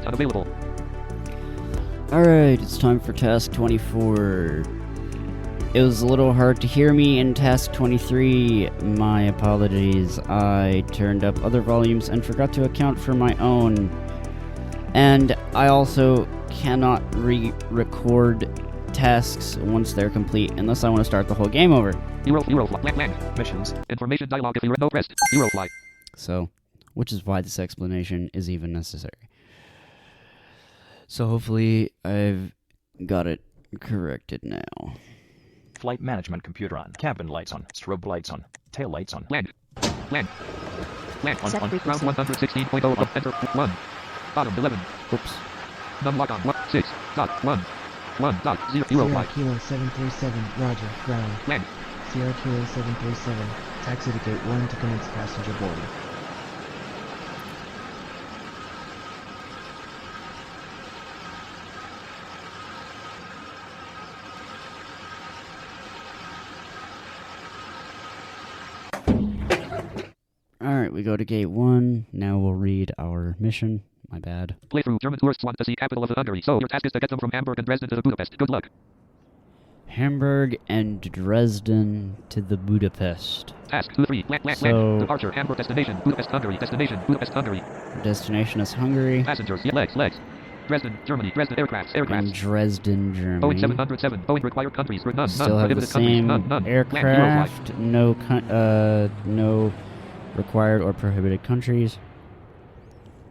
unavailable. Alright, it's time for task 24. It was a little hard to hear me in task 23. My apologies. I turned up other volumes and forgot to account for my own. And I also cannot re-record tasks once they're complete unless I want to start the whole game over. Eurofly. Missions. Information dialog if you no pressed. Eurofly. So, which is why this explanation is even necessary. So hopefully I've got it corrected now. Flight management computer on. Cabin lights on. Strobe lights on. Tail lights on. Land. On ground 116.0 up enter 1. Bottom 11. Oops. Num lock on 6. Dot 1. 1 dot 0 Sierra Kilo 737, roger, ground. Land. Sierra Kilo 737, taxi to gate 1 to commence passenger boarding. Alright, we go to gate 1. Now we'll read our mission. My bad. Playthrough. German tourists want to see capital of the Hungary, so your task is to get them from Hamburg and Dresden to the Budapest. Good luck. Hamburg and Dresden to the Budapest. Task 2-3. Land. Departure. Hamburg. Destination. Budapest, Hungary. Destination. Budapest, Hungary. Destination is Hungary. Passengers. Legs. Dresden, Germany. Dresden aircrafts. In Dresden, Germany. Boeing 707. Boeing required countries. None. Still have the same aircraft. No required or prohibited countries.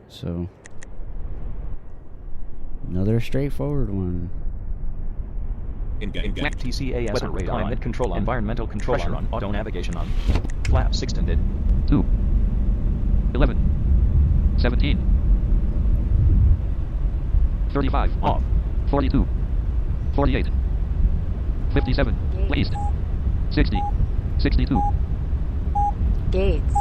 So, another straightforward one. TCAS weather radar climate control on. Environmental control pressure on. Auto navigation on. Flaps extended. 2. 11. 17. 35. Off. 42. 48. 57. East. 60. 62. Gates.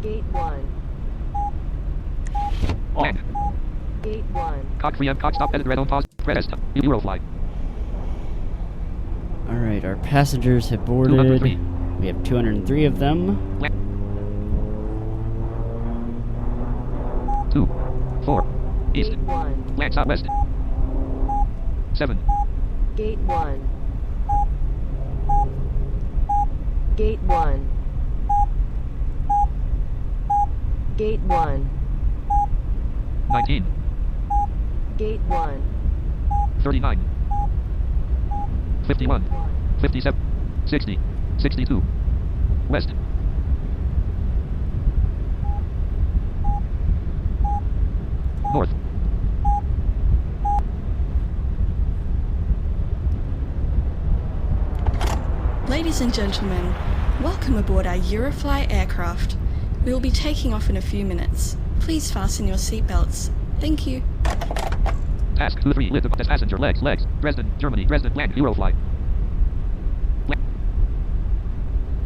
Gate 1. Land. Gate 1. Cock free and cock stop edit red on pause. Press Eurofly. Alright, our passengers have boarded. 203. We have 203 of them. 2. 4. East. Gate 1. Land southwest. 7. Gate 1. Gate 1. Gate 1. 19. Gate 1. 39. 51. 57. 60. 62. West. North. Ladies and gentlemen, welcome aboard our Eurofly aircraft. We will be taking off in a few minutes. Please fasten your seatbelts. Thank you. Task 2-3. Lit the passenger. Legs. Dresden, Germany. Dresden. Land. Eurofly.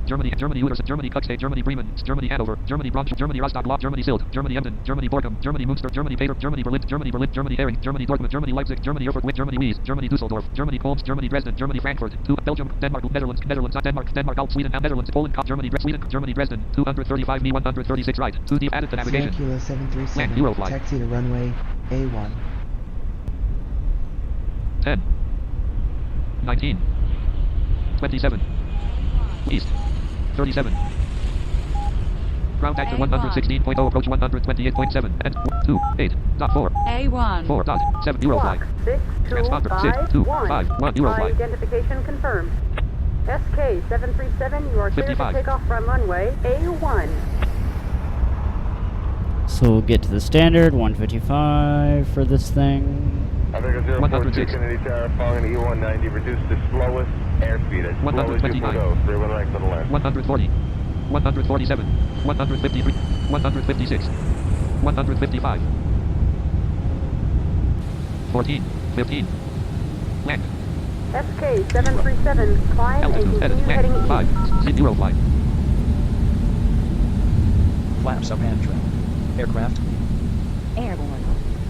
Germany, Uetersen, Germany, Cuxhaven, Germany, Bremen, Germany, Hanover, Germany, Braunschweig, Germany, Rostock, Block, Germany, Silt, Germany, Emden, Germany, Borkum, Germany, Munster, Germany, Pater, Germany, Berlin, Germany, Hering, Germany, Dortmund, Germany, Leipzig, Germany, Erfurt, Witt, Germany, Wies, Germany, Dusseldorf, Germany, Kolms, Germany, Dresden, Germany, Frankfurt, 2, Belgium, Denmark, Netherlands, Denmark, Alt, Sweden, Netherlands, Poland, Germany, Sweden, Germany, Dresden, 235 me 136 right, 2 deep added to navigation. Sierra Kilo 737, Land, Eurofly. taxi to runway A1. 10. 19. 27. East. 37. Ground actor 116.0 approach 128.7 and 2 8.4 A1 4.7 Eurofly. 62551 Eurofly. Identification confirmed. SK737, you are clear 55. to take off from runway A1. So we'll get to the standard, 155 for this thing. America 046 Kennedy Tower, following E190, reduce the slowest airspeed as slow as you can go. 31 right to the left. 140. 147. 153. 156. 155. 14. 15. Land. SK737, climb and Altitude edit. continue heading Land. east. 5. Eurofly. Flaps up and trim. Aircraft.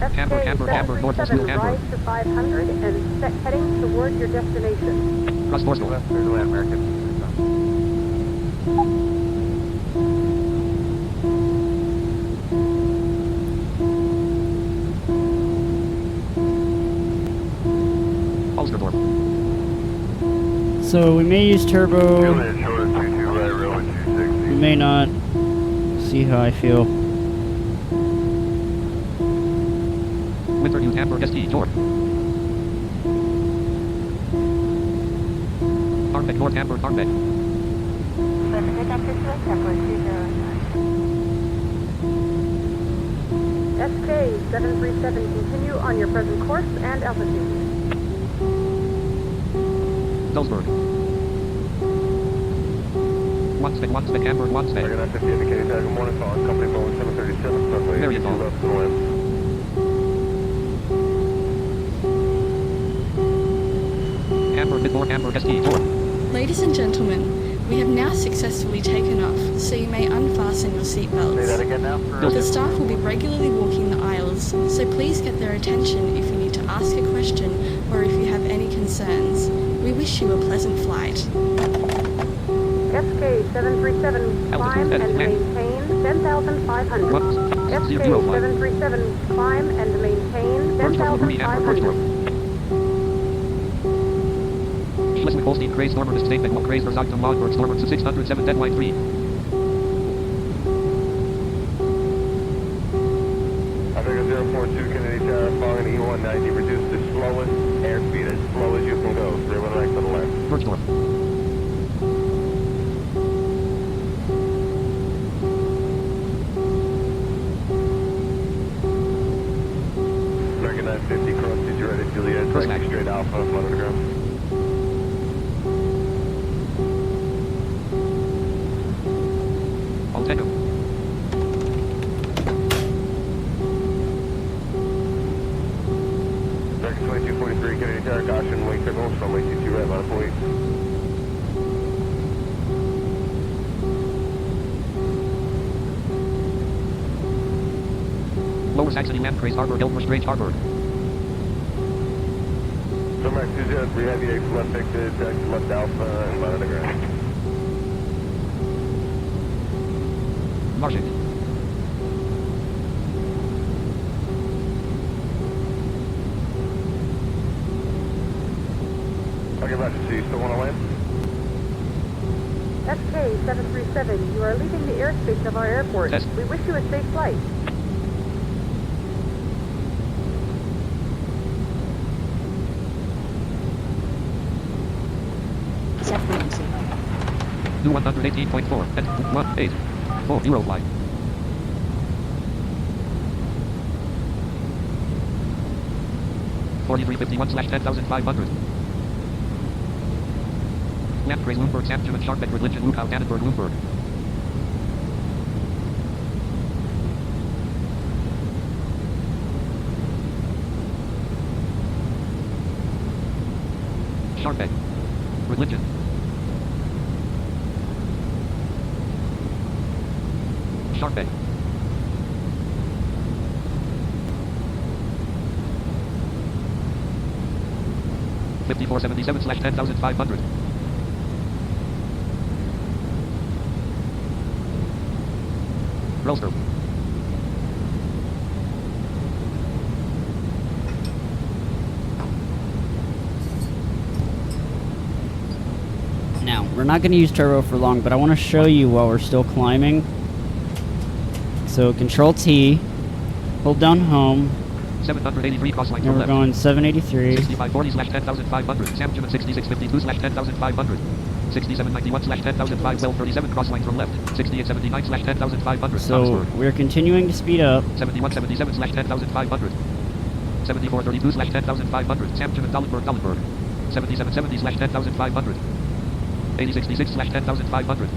Hamburg, Hamburg, Hamburg, Northwest Wheel, Hamburg. Rise to 500 and set heading toward your destination. Cross Borstal. There's a land American. Ulsterdorf. So we may use turbo, Juliet, short 22 right, railway 260. we may not. See how I feel. Winter News, Hamburg, ST, York. Armbeck, North Hamburg, Armbeck. SK-737, continue on your present course and altitude. Salzburg. One spec, Hamburg, one spec. Dragon 950 indicating tag and morning call. Company Boeing 737, runway Marion 82 Hall. left to the wind. Hamburg, Midmore, Hamburg, ST, York. Ladies and gentlemen, we have now successfully taken off, so you may unfasten your Say that seatbelts. again now. The staff will be regularly walking the aisles, so please get their attention if you need to ask a question or if you have any concerns. We wish you a pleasant flight. SK-737, climb and maintain 10,500. What? Eurofly. SK-737, climb and maintain Bergdorf, Louis, Hamburg, 10,500. Bergdorf. Schleswig-Holstein, Kreis, Norman, State, Beckmann, Kreis, Versagtum, Laudberg, Norman, 607, deadline 3. Africa 042, Kennedy Tower, following E190, reduce the slowest airspeed as slow as you can go. 31 right to the left. Bergdorf. American 950, cross to ready, Juliet, First taxi leg. straight Alpha, flight to ground. Altego. American 2243, Kennedy Tower, caution, wing signals from wing 22 right, line 48. Lower Saxony, Land, Kreis, Harbor, Elmer, Strange, Harbor. So Max 203, heavy 8 left exit, taxi left Alpha, and line to ground. Marshik. Okay, Roger, so you still want to land? SK-737, you are leaving the airspace of our airport. Test. We wish you a safe flight. New 118.4 and 18. 4 Eurofly. /10,500. Land Grace, Bloomberg, Samjum, and Sharpbeck, Religion, Lookout, Annenberg, Bloomberg. Sharpbeck. Religion. Sharpbeck. /10,500. Rosberg. Now, we're not going to use turbo for long, but I want to show you while we're still climbing. So, Control T, hold down home, 783 cross line and from we're left. going 783. 6540/10,500. Samjum, 6652/10,500. 6791/10,500. 1237 cross line from left. 6879/10,500. So, we're continuing to speed up. 7177/10,500. 7432/10,500. Samjum and Dallenberg. 7770/10,500. 8066/10,500.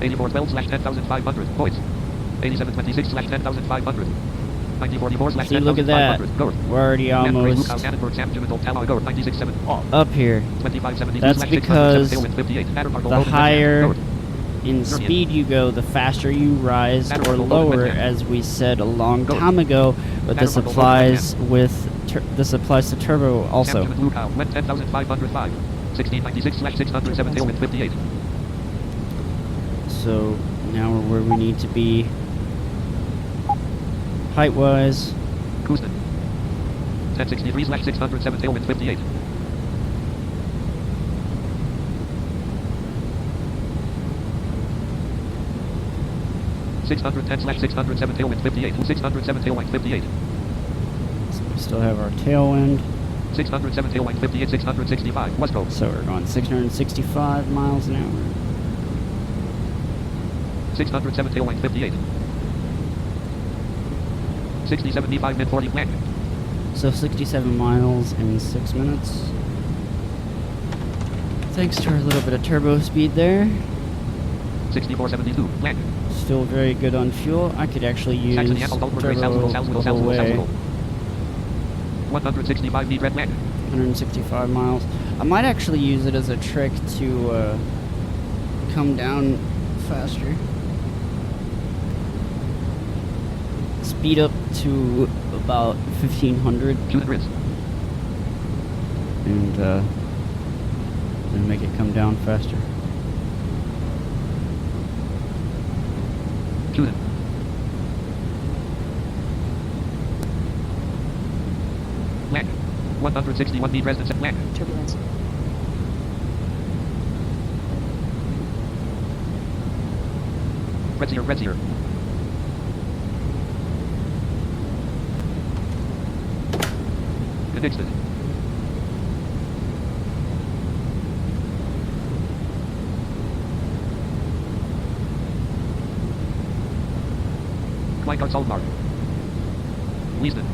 8412/10,500. Points. 8726/10,500. 9044/10,500. See, look at that. North. We're already almost up here. That's because the higher in speed you go, the faster you rise or lower, as we said a long time ago. But this applies to turbo also. Blue cow, went 10,505. 1696/607 tailwind 58. So now we're where we need to be height-wise. Houston. 1063/607 tailwind 58. (610/607 tailwind 58). 607 tailwind 58. So we still have our tailwind. 607 tailwind 58. 665. West Coast. So we're going 665 miles an hour. 607 tailwind 58. 6075 mid 40 flank. So 67 miles in 6 minutes. Thanks to our little bit of turbo speed there. 6472 flank. Still very good on fuel. I could actually use turbo the whole way. 165 feet red flank. 165 miles. I might actually use it as a trick to come down faster. Speed up to about 1500 and then make it come down faster. Shooting. Land. 161 feet residence at land. Turbulence. Red Seer. Connected. Kleingarts Altmark. Leeston.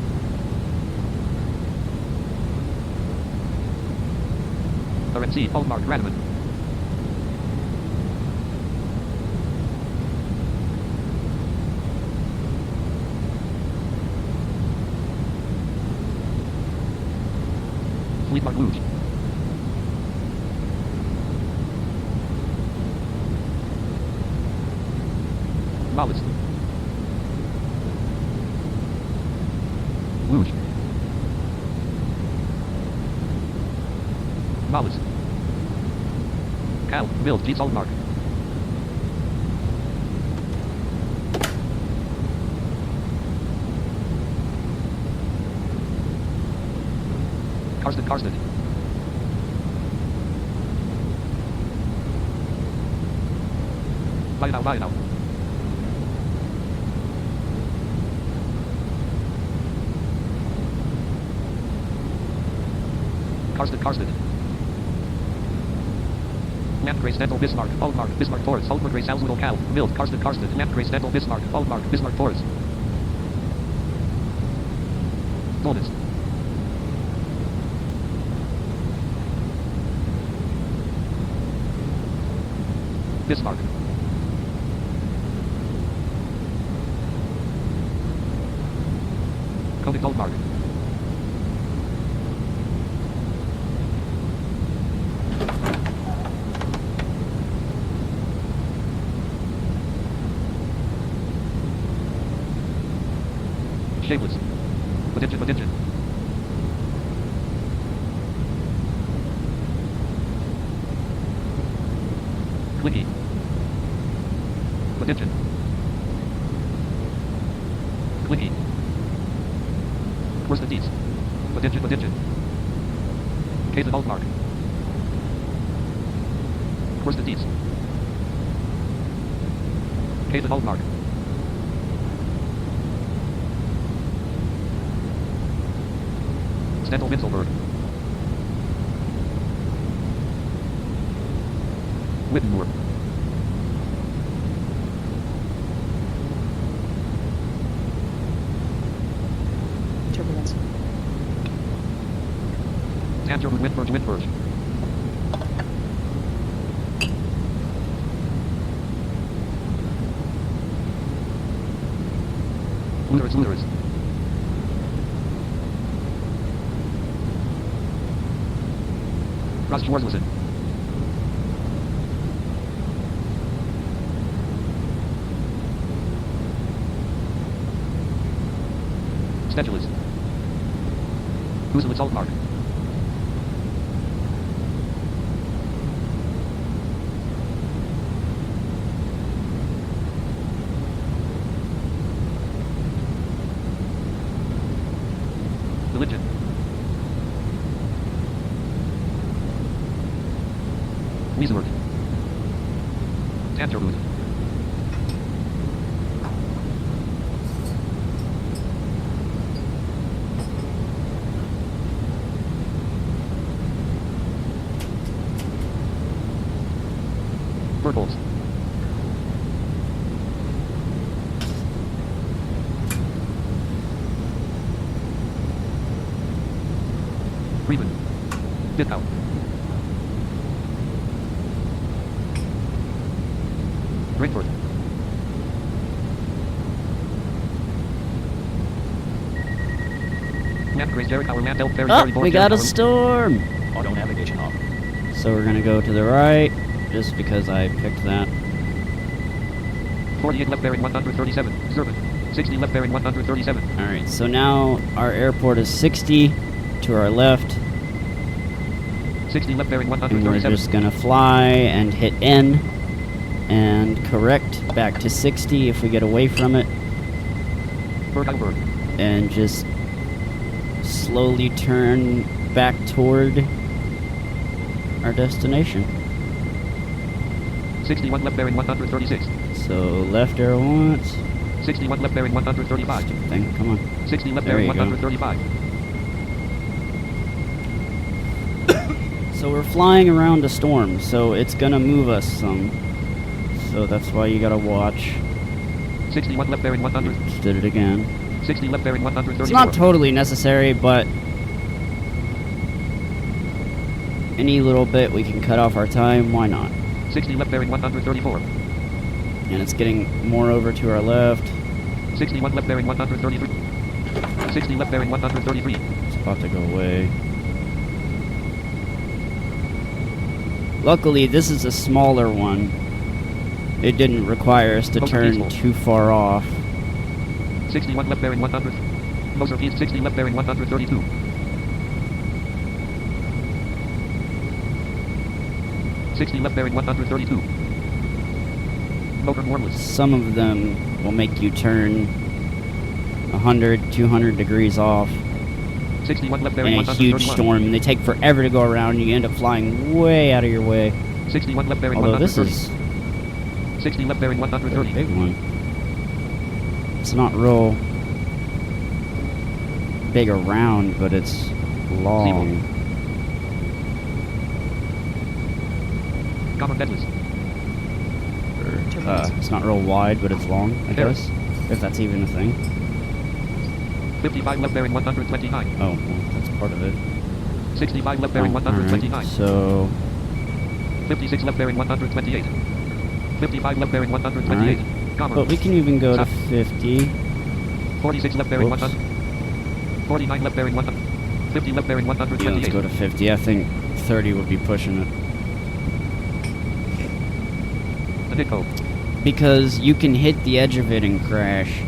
RNC Altmark Rademan. Fleetmark Luge. Wallace. Luge. Wallace. Cal, Mill, G. Saltmark. Karsten. Weidenau. Karsten. Landgrave, Stental, Bismarck, Altmark, Bismarck, Forest, Altmark, Salzwedel, Cal, Mill, Karsten, Landgrave, Stental, Bismarck, Altmark, Bismarck, Forest. Bonus. Bismarck. Koenig Altmark. Shapeless. Attention. Clicky. Attention. Clicky. Where's the deeds? Attention. Case of Altmark. Where's the deeds? Case of Altmark. Stental Winselberg. Wittenmoor. Turbulence. Tangier Windberg. Luderus. Ross Schwarzlison. Schedules. Uzel Salt Mark. Religion. Weisword. Tangerwood. Birdbolts. Riemann. Dithout. Greenford. Land Grace Derek Tower Land Elk Ferry Ferry Oh, we got a Tower. storm! Auto navigation off. So we're gonna go to the right, just because I picked that. 48 left bearing 137. Zervin. 60 left bearing 137. Alright, so now our airport is 60 to our left, 60 left bearing and we're 137. just gonna fly and hit N and correct back to 60 if we get away from it, Berg Albert. and just slowly turn back toward our destination. 61 left bearing 136. So left arrow once. 61 left bearing 135. Stupid thing, come on. 60 left There bearing you go. 135. So we're flying around a storm, so it's gonna move us some. So that's why you gotta watch. 61 left bearing 100. Just did it again. 60 left bearing 134. It's not totally necessary, but any little bit we can cut off our time, why not? 60 left bearing 134. And it's getting more over to our left. 61 left bearing 133. 60 left bearing 133. It's about to go away. Luckily, this is a smaller one. It didn't require us to Motor turn peaceful. too far off. 61 left bearing 100. Motor east 60 left bearing 132. 60 left bearing 132. Motor warmless. Some of them will make you turn 100, 200 degrees off 61 left in bearing a 131. huge storm, and they take forever to go around, and you end up flying way out of your way. 61 left bearing Although this 130. is 60 left bearing a 130. big one. It's not real big around, but it's long. Common deadless. It's not real wide, but it's long, I There. guess. If that's even a thing. 55 left bearing 129. Oh, well, that's part of it. 65 left bearing Oh, 129. alright, so 56 left bearing 128. 55 left bearing 128. Common. but we can even go to South. 50. 46 left bearing Whoops. 100. 49 left bearing 100. 50 left bearing Yeah, let's 128. go to 50. I think 30 would be pushing it. The Ditko. Because you can hit the edge of it and crash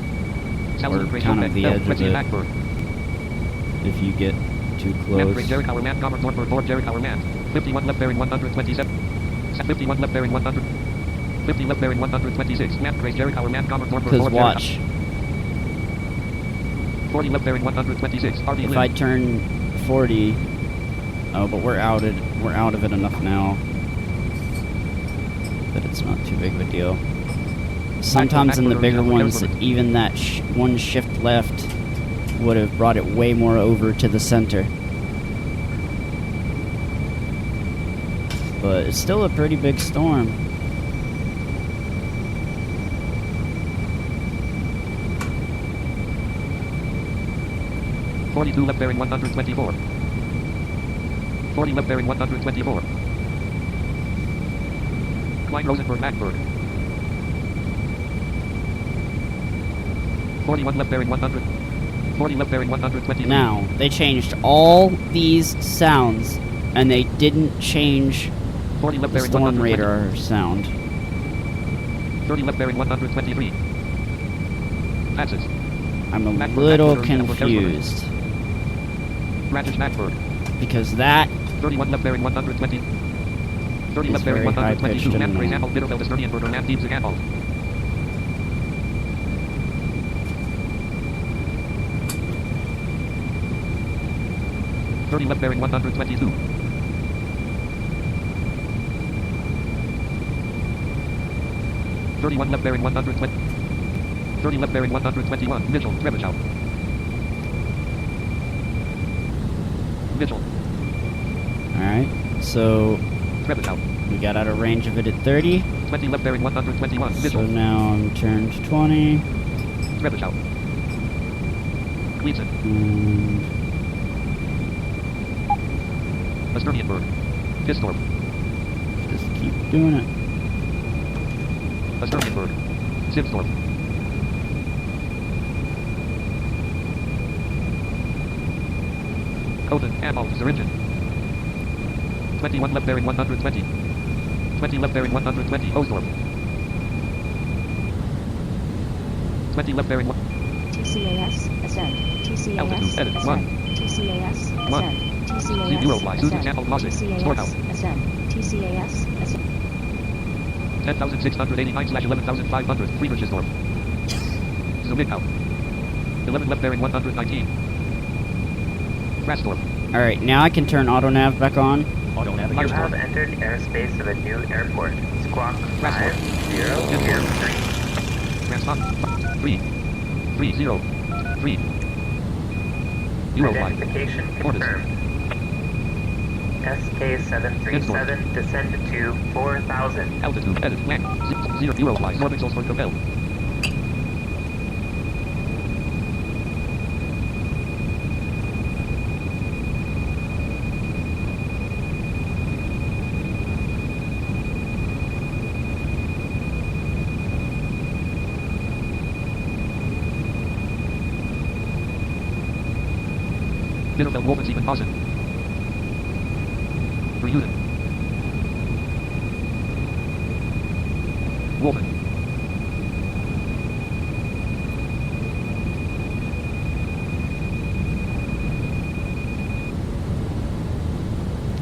Salad Or Grace kind of Outback, the Bell, edge of Fritzy it. Hackberg. if you get too Land close. Grace Derek Tower Land Commerce Northward 4 Derek Tower Land. 51 left bearing 127. 51 left bearing 100. 50 left bearing 126. Land Grace Derek Tower Land Commerce Northward 4 Because watch, 40 left bearing 126. RV if Lynn. I turn 40, oh, but we're out of it enough now that it's not too big of a deal. Sometimes in the bigger ones, even that one shift left would have brought it way more over to the center. But it's still a pretty big storm. Forty-two left bearing 124. 40 left bearing 124. Klein Rosenberg Hackberg. 41 left bearing 100. 40 left bearing 123. Now, they changed all these sounds, and they didn't change 40 left the bearing storm 120. radar sound. 30 left bearing 123. Passes. I'm a Maxburg, little Maxburg, Maxburg, confused. Branches Maxburg. Because that 31 left bearing 120. 30 It's left bearing very 122. high-pitched Lamp and Grace Apple, Bitterfeld, Esternienberger, Lamp Diebzig Apple. Left bearing 122. 31 left bearing 120. 30 left bearing 121. Mitchell, Trevichow. Mitchell, Alright, so Trevichow. we got out of range of it at 30. 20 left bearing 121. So Mitchell, now I'm turned 20. Trevichow. Gleason, And Esternienberg. Pistorp, just keep doing it. Esternienberg. Simstorp. Coven, Ammo, Zeringen. 21 left bearing 120. 20 left bearing 120. Osdorp. 20 left bearing 1. TCAS, ascend. TCAS, Altitude, edit, ascend. 1. TCAS, 1. ascend. TCAS, Eurofly, Susan ascend. Channel Logic, TCAS, Storehouse. ascend. TCAS, ascend. 10,689/11,500. Friedrichsdorf. Zumikau. 11 left bearing 119. Rasdorf. Alright, now I can turn auto nav back on. Auto You navigation. have entered airspace of a new airport. Squawk Rasdorf. 5003. Transpond. 3. 30. 3. Eurofly. Identification Orders. confirmed. SK737, descend to 4000. Altitude, edit, land. 0. Eurofly. Orbitals for Capel. Bitterfeld, Wolfensiefen, Hausen. Reunion. Wolfen.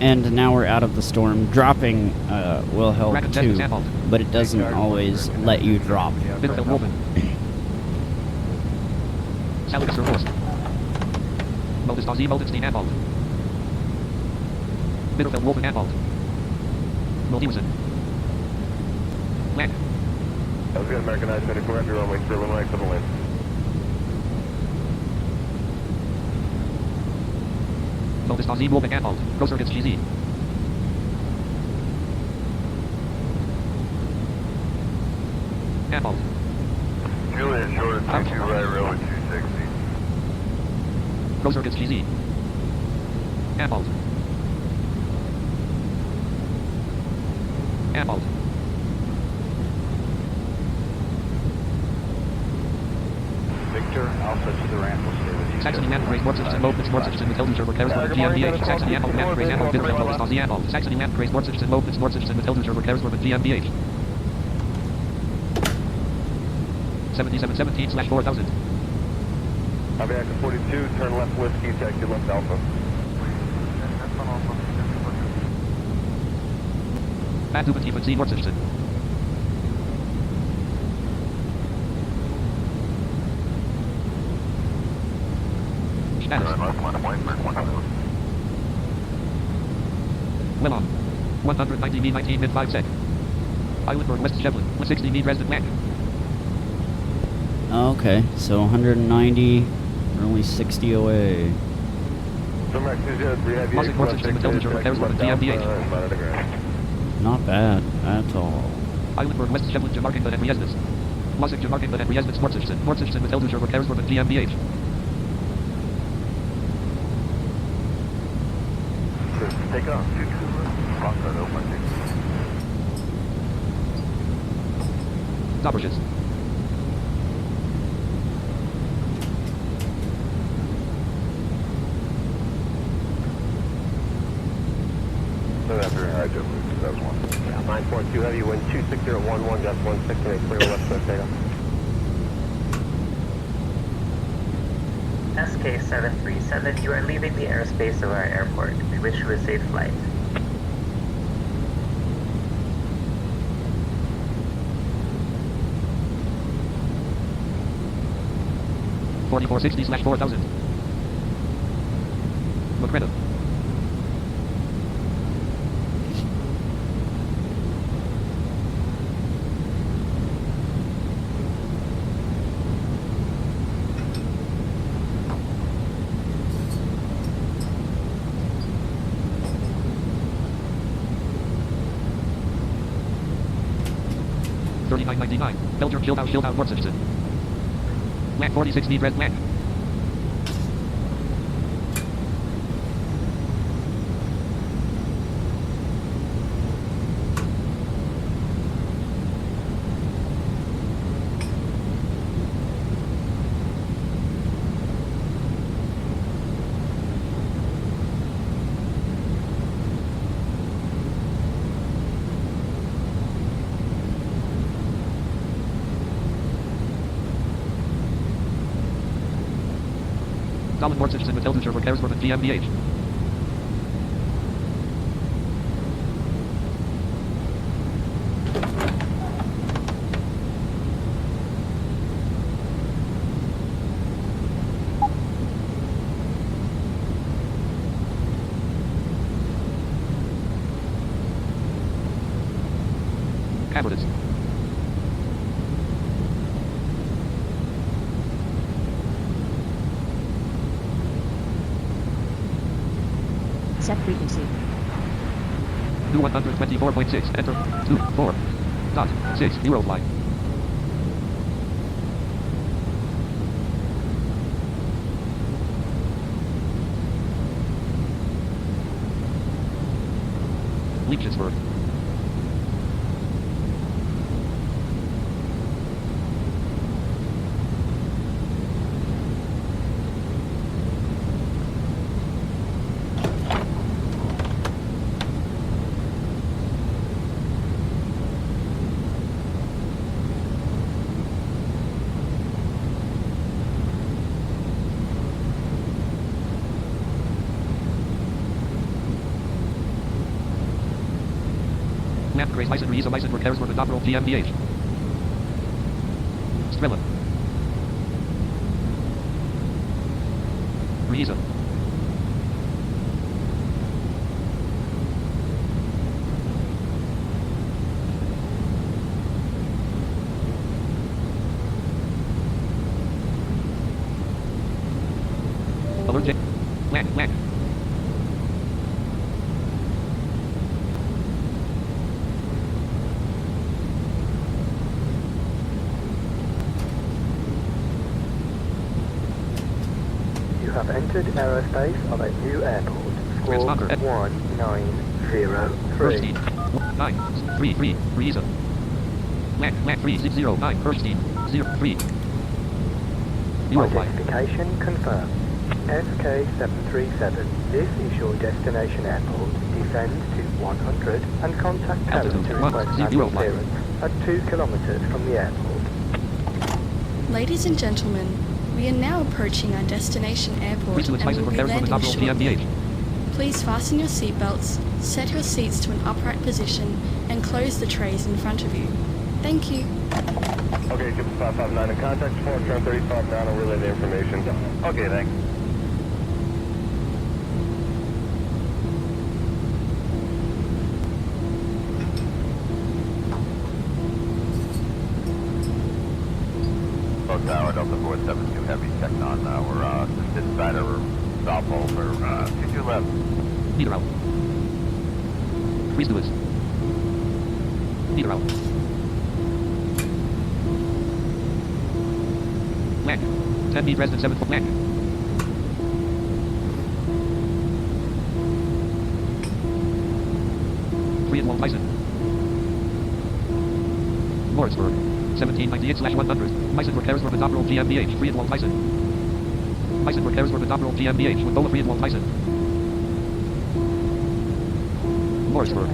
And now we're out of the storm. Dropping will help Racket too, Test, Apple. but it doesn't always let you drop. Bitterfeld, Wolfen. Salix, Horst. Moldestasi, Moldenstein, Anwalt. Bitterfeld, Wolfen, Anwalt. Moldiwesen. Land. I was going to American I-24 after runway 31 right for the wind. Moldestasi, Wolfen, Anwalt. Großergitz, GZ. Anwalt. Julian short of 22 right railway 260. Großergitz, GZ. Anwalt. Anwalt. Victor, Alpha to the ramp, will stay with you. Saxony, Land, Grace, Mordsich, Movements, Mordsich, with Elduger, Keresburg, GmbH, Saxony, Land, Grace, Anwalt, Bitterfeld, Moldestasi, Anwalt. Saxony, Land, Grace, Mordsich, Movements, Mordsich, with Elduger, Keresburg, GmbH. 7717/4000. Aviaca 42, turn left whiskey, taxi left Alpha. Bad Dubentief und Sie, Mordsich. Status. Well on. 190 V 19 mid 5 sec. Islandburg, West Shevlin, 60 V Dresden Land. Okay, so 190, we're only 60 away. Mossick, Mordsich, with Elduger, Keresburg, GmbH. Not bad at all. Islandburg, West Shevlin, Jamarkinga and Riesnis. Mossick, Jamarkinga and Riesnis, Mordsich, with Elduger, Keresburg, GmbH. Take off. Lock that open. Dobrisches. So that's very high, just that was one. 942 heavy, wind 26011, got 168, clear west side takeoff. SK737, you are leaving the airspace of our airport. We wish you a safe flight. (4460/4000). McCredit. $39.99. Belgium Schildau Noordzijde. Land 46 need red land. Solid Noordzijde with Elducher repairs for the GmbH. Candidates. Set frequency. 124.6, enter, 24. Dot, 6, Eurofly. Liechtenberg. Landkreis Meissen Riese Meissen repairs for the Doppel GmbH. Strela. Riese. Alert J. Land. You have entered aerospace of a new airport. Squawk 1903. 933 Riese. Land 3009 Erstein 03. Eurofly. Identification confirmed. SK737, this is your destination airport. Descend to 100 and contact Terra to request landing clearance at 2 kilometers from the airport. Ladies and gentlemen, we are now approaching our destination airport and will be landing shortly. Please fasten your seatbelts, set your seats to an upright position, and close the trays in front of you. Thank you. Okay, 559 in contact, 4 turn 35 down, I'll relay the information. Okay, thanks. Tower, Delta 472 Heavy, checking on, we're, assisted by the stop over, 22 left. Leader out. Freeze Lewis. Leader out. Land. 10 meet resident 7 foot land. Free and Wall Tyson. Lawrenceburg. 1798/100. Meissen repairs for the Doppel GmbH. Free and Wall Tyson. Meissen repairs for the Doppel GmbH with Bola Free and Wall Tyson. Lawrenceburg.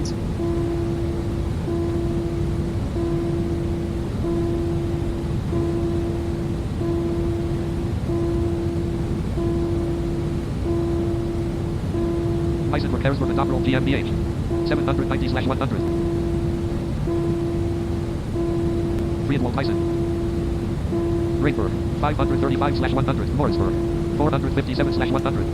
Tyson repairs for the top roll GmbH. 790/100. Friedwald Tyson. Rainburg. 535/100. Morrisburg. 457/100.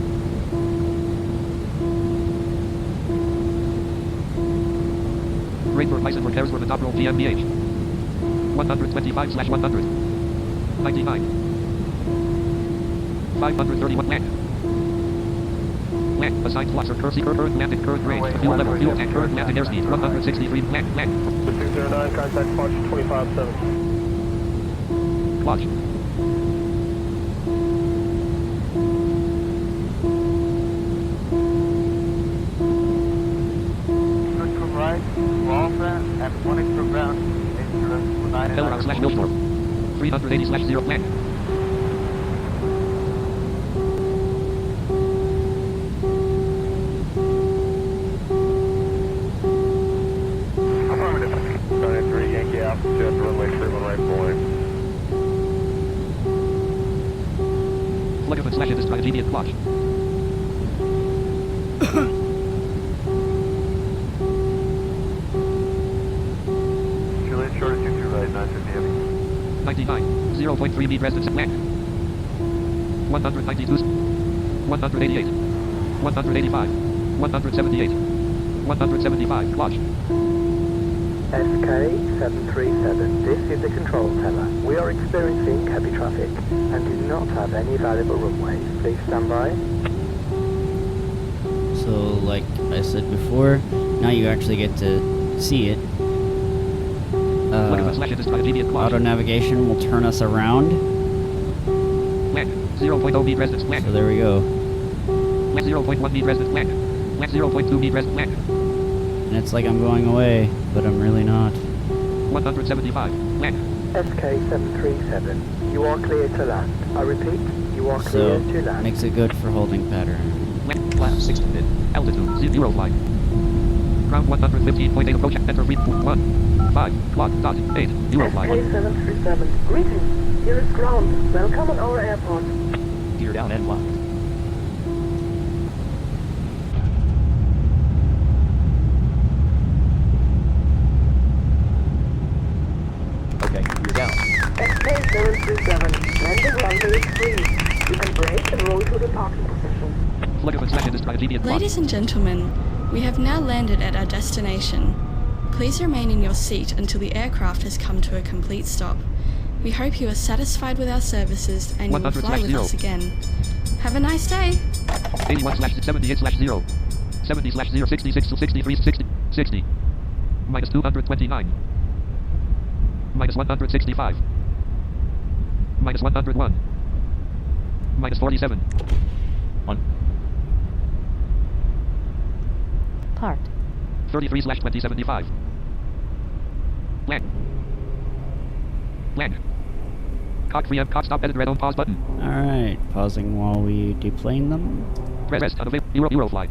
Rainburg Tyson repairs for the top roll GmbH. 125/100. 99. 531 land. Land. Assigned flux or current landing current range. Fuel level. Fuel tank current landing airspeed. 163 land. 609, contact Fox 25-7. Watch. Good from right, Walter, and 1 from ground. Bellrock/Millthorpe. 380/0 land. Affirmative. 93, Yankee altitude, runway 31 right point. Fleggeman/Industry immediate watch. Juliet short of 22 right, 950 heavy. 99. 0.3 meet residence land. 192. 188. 185. 178. 175. Watch. SK737, this is the control tower. We are experiencing heavy traffic and do not have any valuable runways. Please stand by. So, like I said before, now you actually get to see it. Auto navigation will turn us around. Land. 0.0 meet residence land. So there we go. Land 0.1 meet residence land. Land 0.2 meet residence land. And it's like I'm going away, but I'm really not. 175. Land. SK737, you are clear to land. I repeat, you are clear to land. Makes it good for holding pattern. Land. Flat 16 altitude. Eurofly. Ground 115.8 approach. Enter read 1. 5. Clock. Dot. 8. Eurofly. SK737, greetings. Here is ground. Welcome on our airport. Gear down and locked. Okay, you're down. SK737, landing runway is free. You can brake and roll to the parking position. Fleggeman/Industry immediate watch. Ladies and gentlemen, we have now landed at our destination. Please remain in your seat until the aircraft has come to a complete stop. We hope you are satisfied with our services and you will fly with us again. Have a nice day. 81/78/0. 70/0. 66 to 63 60. 60. Minus 229. Minus 165. Minus 101. Minus 47. 1. Part. 33/2075. Land. Land. Cock preempt, cock stop, edit red on pause button. Alright, pausing while we deplane them. Press unavailable. Eurofly.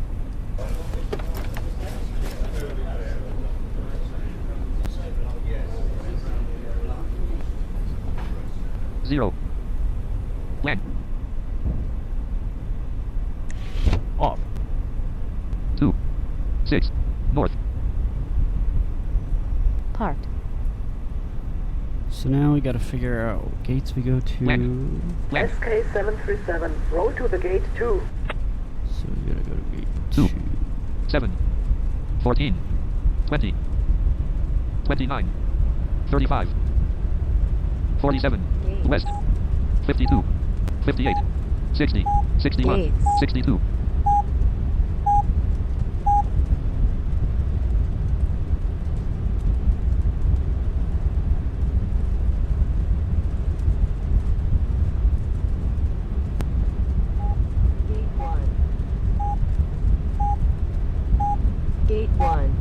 Zero. Land. Off. 2. 6. North. Part. So now we gotta figure out what gates we go to. Land. SK737, roll to the gate 2. So we gotta go to gate 2. 2. 7. 14. 20. 29. 35. 47. West. 52. 58. 60. 61. Gates. 62. Gate 1.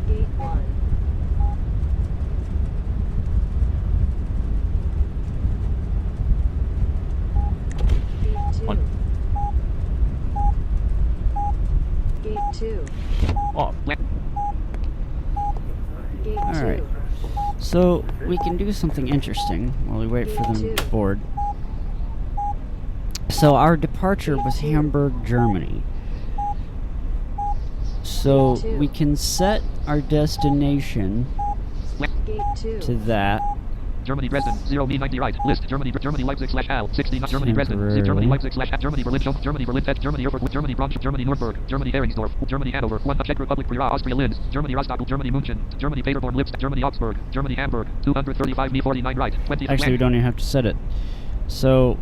Gate 1. Gate 2. 1. Gate 2. Off. Gate 2. Alright. So we can do something interesting while we wait for them to board. So our departure was Hamburg, Germany. So we can set our destination Gate 2. to that. Germany Dresden 0 90 right list Germany Leipzig / Al 60 Germany Dresden Germany Leipzig / Germany Berlin Germany Berlin Test Germany Erfurt Germany Braunschweig Germany Nuremberg Germany Heringsdorf Germany Hanover 1 Czech Republic Prira Austria Linz Germany Rostock Germany München Germany Paderborn Lipsk Germany Augsburg Germany Hamburg 235 me 49 right 20 Actually, we don't even have to set it. So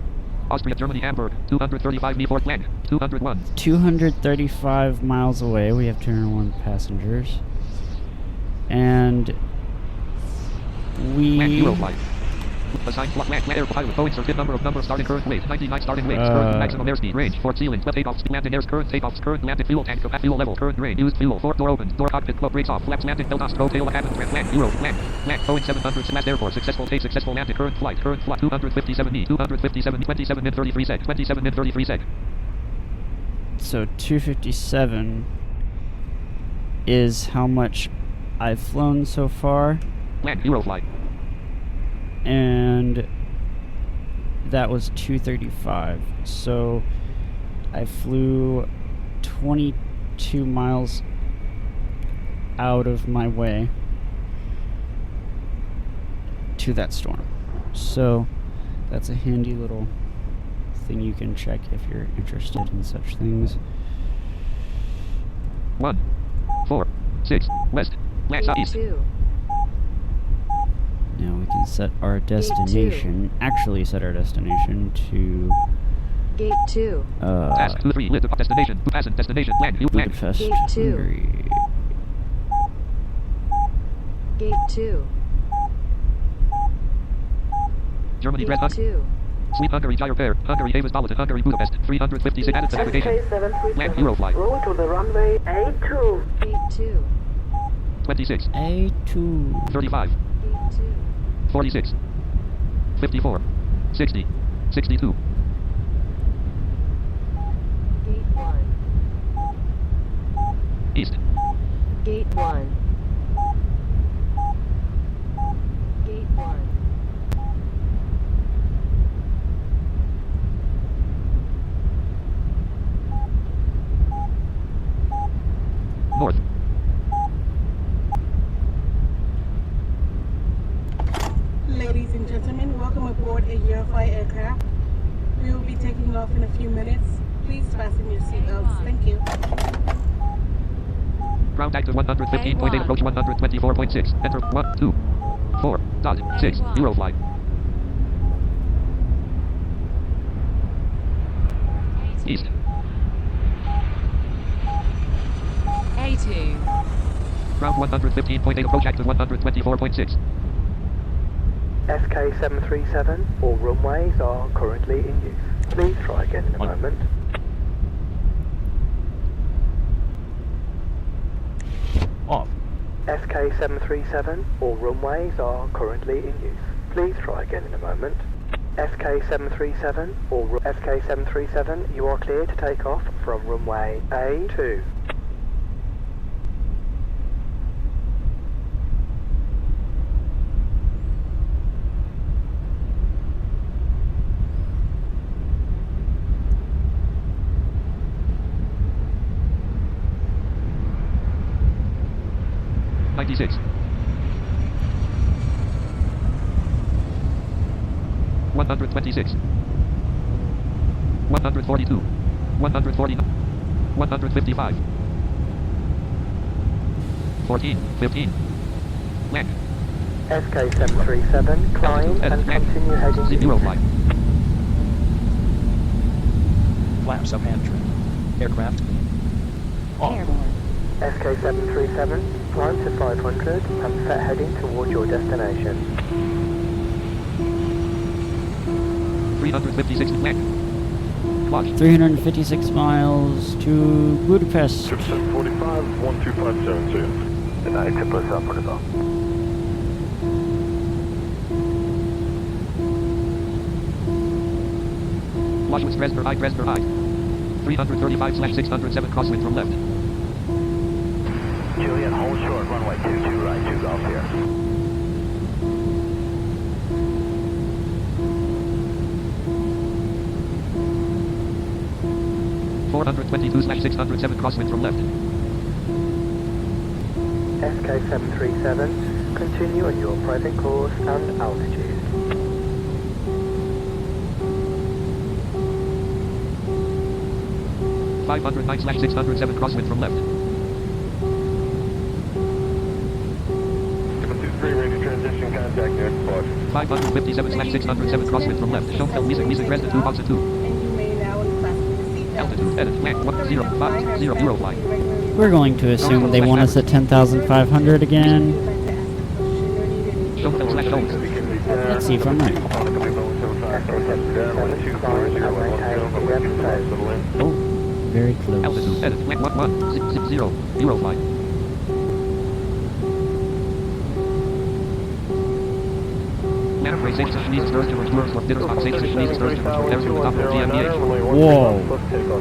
Austria Germany Hamburg 235 me 4 blank 201 235 miles away. We have 201 passengers, and we Eurofly. Assigned land air pilot Boeing circuit number starting current weight 99 starting weight current maximum airspeed range 4 ceilings takeoffs landing airs current takeoffs current landing fuel tank fuel level current drain used fuel 4 door open door cockpit club brakes off flaps landing belt off tail cabin land Euro land Boeing 700 last air force successful landing current flight 257 me 257 27 min 33 sec 27 min 33 sec. So 257 is how much I've flown so far. Land Eurofly. And that was 235. So I flew 22 miles out of my way to that storm. So that's a handy little thing you can check if you're interested in such things. 1 4 6 west land southeast. 2. Now we can set our destination, actually set our destination to Gate 2. Task 2 3 lift destination destination land Budapest, Gate 2. Hungary. Gate 2. Germany Gate Dresden 2. Sweet Hungary Gyre Pair Hungary Davis Politan Hungary Budapest 356 added to navigation land Eurofly Roll to the runway A2. Gate 2. 26 A2. 35 Gate 2. 46 54 60 62 Gate 1. east Gate 1. Gate 1. north Ladies and gentlemen, welcome aboard a Eurofly aircraft. We will be taking off in a few minutes. Please fasten your seatbelts. Thank you. ground active 115.8 approach 124.6 enter 1 2 4.6 Eurofly east A2. ground 115.8 approach active 124.6 SK737, all runways are currently in use. Please try again in a moment. Off. SK737, all runways are currently in use. Please try again in a moment. SK737, SK737, you are clear to take off from runway A2. '96 126 142 149 155 14 15 land SK737, climb and continue heading east. Eurofly Flaps up hand trim. Aircraft clean. Off. Airborne. SK737, climb to 500 and set heading toward your destination. 356 land launch 356 miles to Budapest. 45 12572 United plus operative. launch with Dresdner I 335/607 crosswind from left Juliet, hold short, runway 22 right, 2 golf here. 422/607 crosswind from left. SK737, continue on your present course and altitude. 509/607 crosswind from left. 723 ready transition contact near Squawk. 557/607 crosswind from left. Don't tell Wiesing Dresden 2 Bonson 2. And you may now unfasten your seatbelt. Altitude, edit, flag, 105, Eurofly. We're going to assume they want us at 10,500 again. Don't tell slash don't. Let's see if I'm right. Oh, very close. Altitude, edit, flag, 0, Eurofly. Manfred safe to Schließen, Sturgeon, Tours, Dittersbach, safe to Schließen, Sturgeon, there's the top of GmbH. Whoa,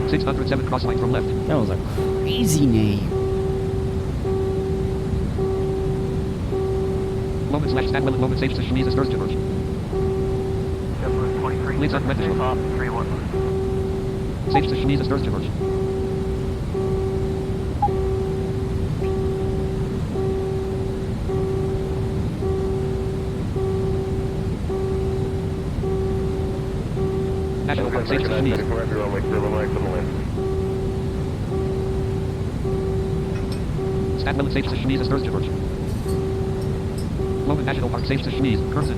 607 crossline from left. that was a crazy name. Moment/Stanwell, moment safe to Schließen, Sturgeon. Leads on Rendition. Safe to Schließen, Sturgeon. National Park, safe to Schließen. Stanwell, safe to Schließen, Sturgeon. Logan National Park, safe to Schließen, Curzon.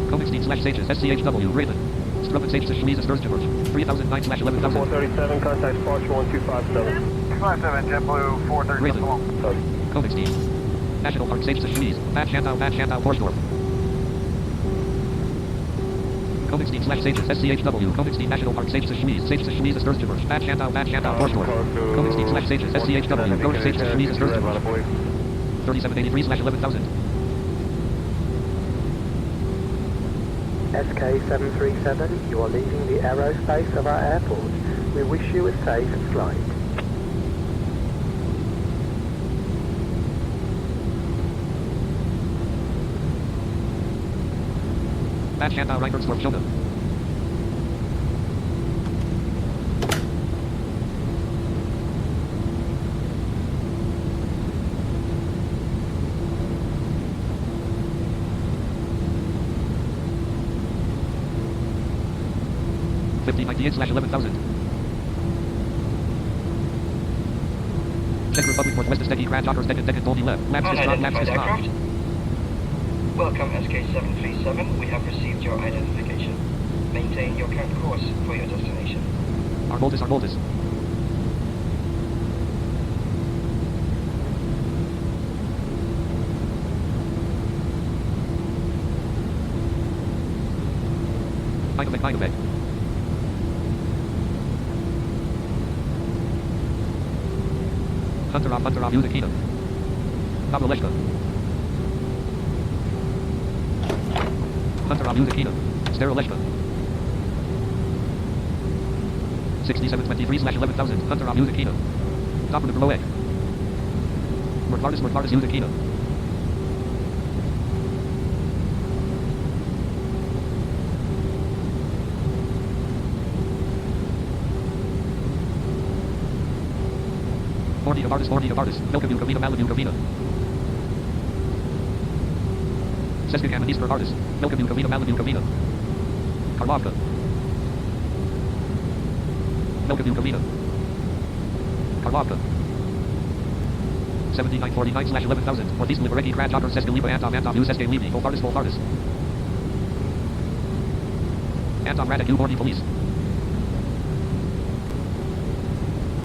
Koenigstein/Sages, SCHW, Raven. Struppen, safe to Schließen, Sturgeon. 3009/11,000. 437, contact Fox 1257. 57, JetBlue 430. Raven. Koenigstein. National Park, safe to Schließen. Bad Schandau, Horsdorf. Koenigstein/Sages, SCHW, Koenigstein National Park, safe to Schließen, Sturgeon. Bad Schandau, Horsdorf. Koenigstein/Sages, SCHW, go to safe to Schließen, Sturgeon. 3783/11,000. SK737, you are leaving the aerospace of our airport. We wish you a safe flight. Bad Schandau, Reichersdorf, Schonen. (5098/11,000). Czech Republic, Northwest Stegi, Grand Otters, Decken, Dolby left. Laps is not. Welcome SK737, we have received your identification. Maintain your current course for your destination. Arboldus. Eindhoven. Hunter off, Utakina. Babaleshka. Hunter off, Utakina. Sterileshka. 6723/11,000. Hunter off, Utakina. Doppler below egg. Mortardis, Utakina. Forty of artists. Milkavu, Kavina, Malibu, Kavina. Seskagam and Eastern artists. Milkavu, Kavina, Malibu, Kavina. Karlovka. Milkavu, Kavina. Karlovka. 7949/11,000. Northeast Libereki, Grand Otter, Seskaliba, Anton, Use Eske Levy. Both artists. Anton Radek, Uborni Police.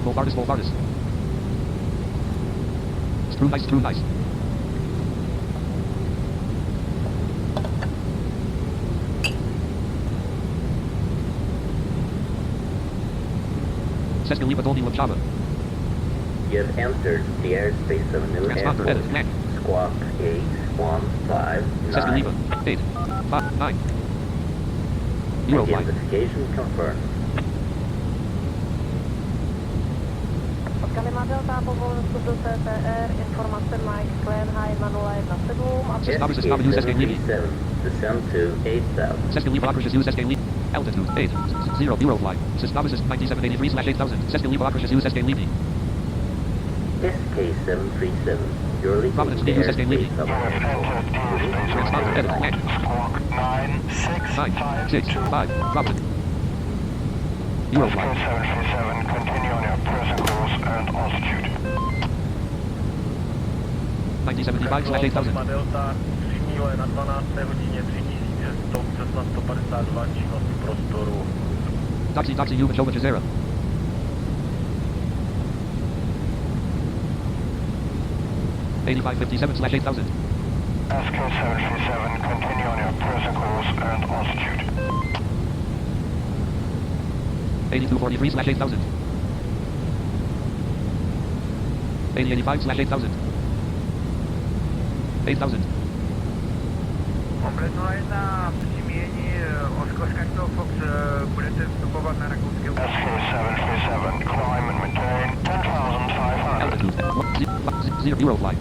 Both artists. True nice. Seskaliba, Dolny, Lachava. You have entered the airspace of New Airport. Squawk 8159. Seskaliba, 859. Eurofly. Identification confirmed. Delta povolen vstup do CTR, informace Mike Clan High 017 a SK737, descend to 8,000. Seskin Lima Acrishes use SK Lima. Altitude 8. 0 Eurofly. Systomesis 9783/8000. Seskin Lima Acrishes use SK Lima. SK737, you're leaving Providence the use SK Lima. airspace of Transponder edit. Land. 965 Providence. Eurofly. 737, continue on your present course and altitude. 9075/8000. Delta, přímíle na 12. hodině 3600 přes na 152 činnost prostoru. Taxi Human Showman Jazera. (8557/8000). SK737, continue on your present course and altitude. 8243/8000. 8085/8000. 8000. Komplet 01, přímění Oscar Fox, budete vstupovat na rakouské území. SK737, climb and maintain 10,500. Altitude 0 Eurofly.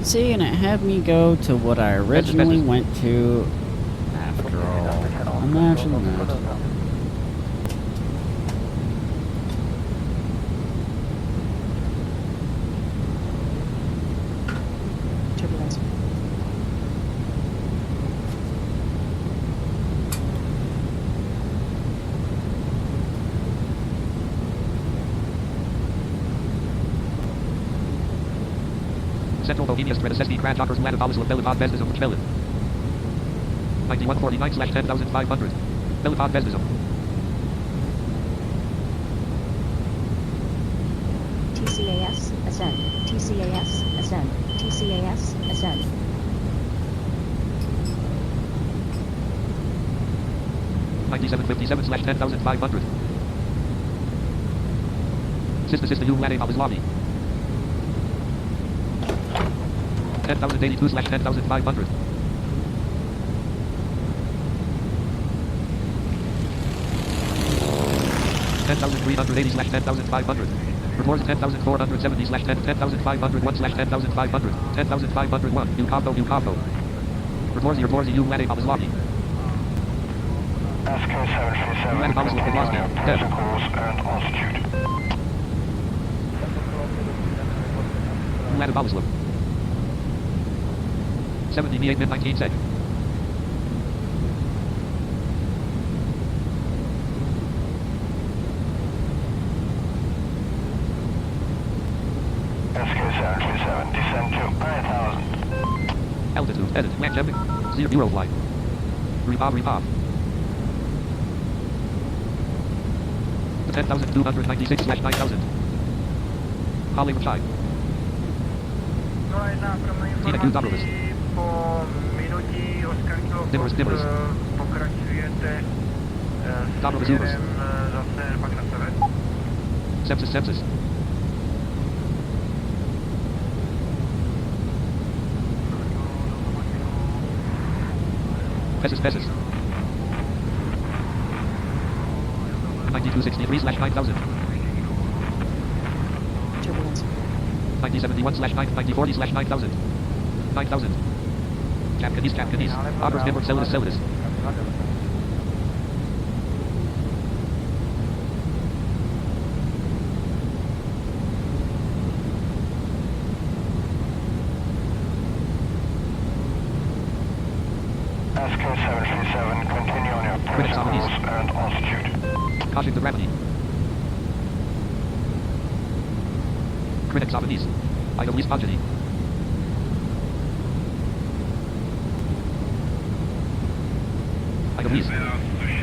See, and it had me go to what I originally went to after all. Imagine that. Turbulence. Central Bohemia Stratosesky Grand Dockers Lanopolis Belipod Vesdizum Chmelin. 9149/10500. Belipod Vesdizum. TCAS, ascend. TCAS, ascend. TCAS, ascend. (9757/10500). Sister U Lade Balislavi. 10,082/10500. (10,380/10500). Reports 10,470/10,501/10,500. 10,501. New Combo. Reports U Lade Balislavi. SK737, Lade Balislavi continue on your Dev. present course and altitude. Lade Balislav. 70 Me 8 Mid 19 Sec. SK737, descend to 9,000. Altitude edit. Land jumping. 0 Eurofly. Repop. 10,296/9000. Hollywood Chai. Tina Q Dobrovis. Po minutí Oscar Dimmer's. pokračujete Dobrovis směrem zase pak na sever. Sepsis. Pessis. 9263/9000. Turbulence. 9071/9040/9000. 9000. Capcanis. Operas Hamburg Celadus. SK737, continue on your present course and altitude. Caution the gravity. Critics of East. Idle East Pogeny. Idle East.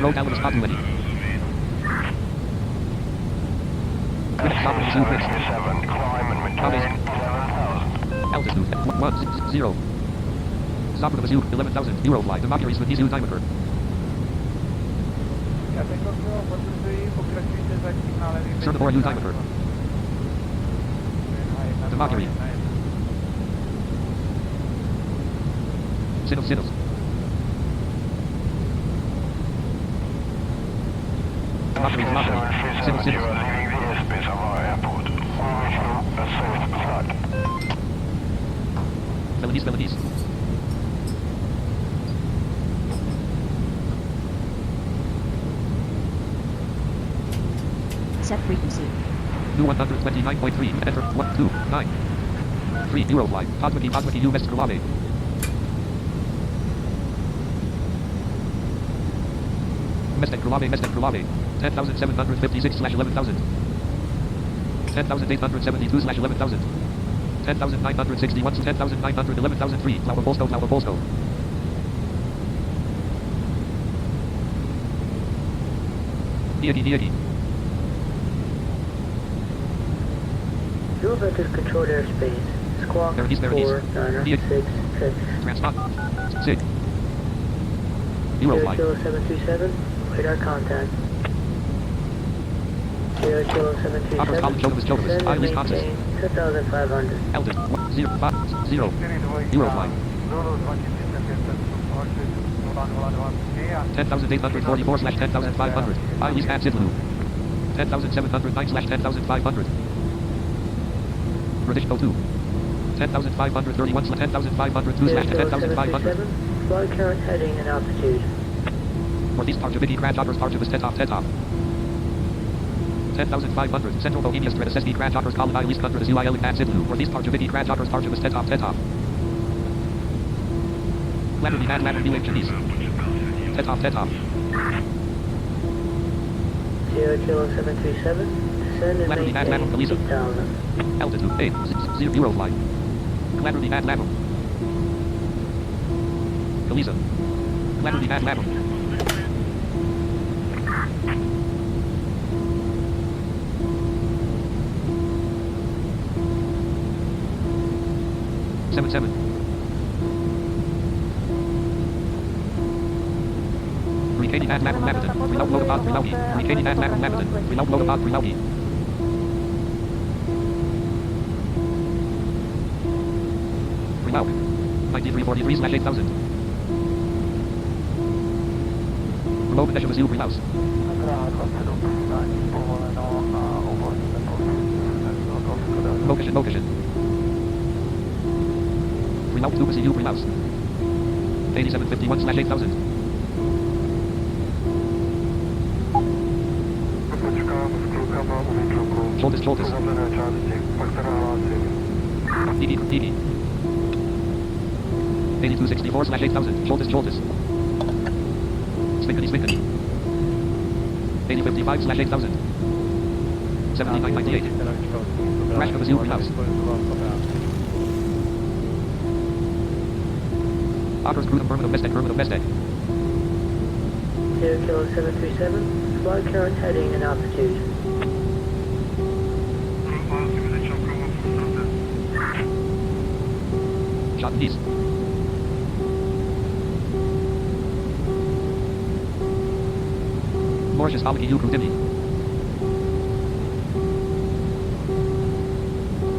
Road Alibus Populity. Critics of East. SK737, climb and maintain 11,000. Altitude 110. Stopper of 11,000. Eurofly. The Mercury's with Isu diameter. Cernivore U diameter. The Mercury. Sinos. The Mercury's Mercury. Sinos. You are leaving the airspace of our airport. Felonies. Set frequency. New 129.3. Enter 129. 3. Eurofly. Cosmic U. Mr. Lave. Mestek Krulave. 10,756/11,000. 10,872/11,000. 10,961 to 10,911,003. Flower Polsko. Diagi. You've entered controlled airspace. Squawk There it is. 4966. Transport. Sig. Eurofly. 00727. Radar contact. 00727. Operators Colin Jovis. I least contact. 10,500. Elton. 050. Eurofly. 10,844/10,500. I least at Sidlu. 10,709/10,500. British 02. 10,531/10,502/10,500. Flight current heading and altitude. Northeast Parchaviki Crash Otters Parchavis Tetop. 10,500. Central Bohemia Strat SSB Crash Otters Colin I least country UIL at Sidlu. Northeast Parchaviki Crash Otters Parchavis Tetop. Ladder UHGs. Tetop. 00727. Descend and maintain 8,000. Altitude 8. 0 Eurofly. Ladder level. Galiza. Ladder level. Seven. Retaining at Latin. Reload Lodapod Relauki. Retaining at Latin. Reload Lodapod Relauki. Reload. 9343/8000. Reload Measure Mizzou Relouse. Location. Reload to Mizzou Relouse. 8751/8000. Joltis. DD. 8264/8000. Joltis. Sminkany. 8055/8000. 7998. Crash of Mizzou Relouse. Otters Crudum Berman of Mestek. 00737. Flight current heading and altitude. Shot east. Mauritius Alaki U Crudimni.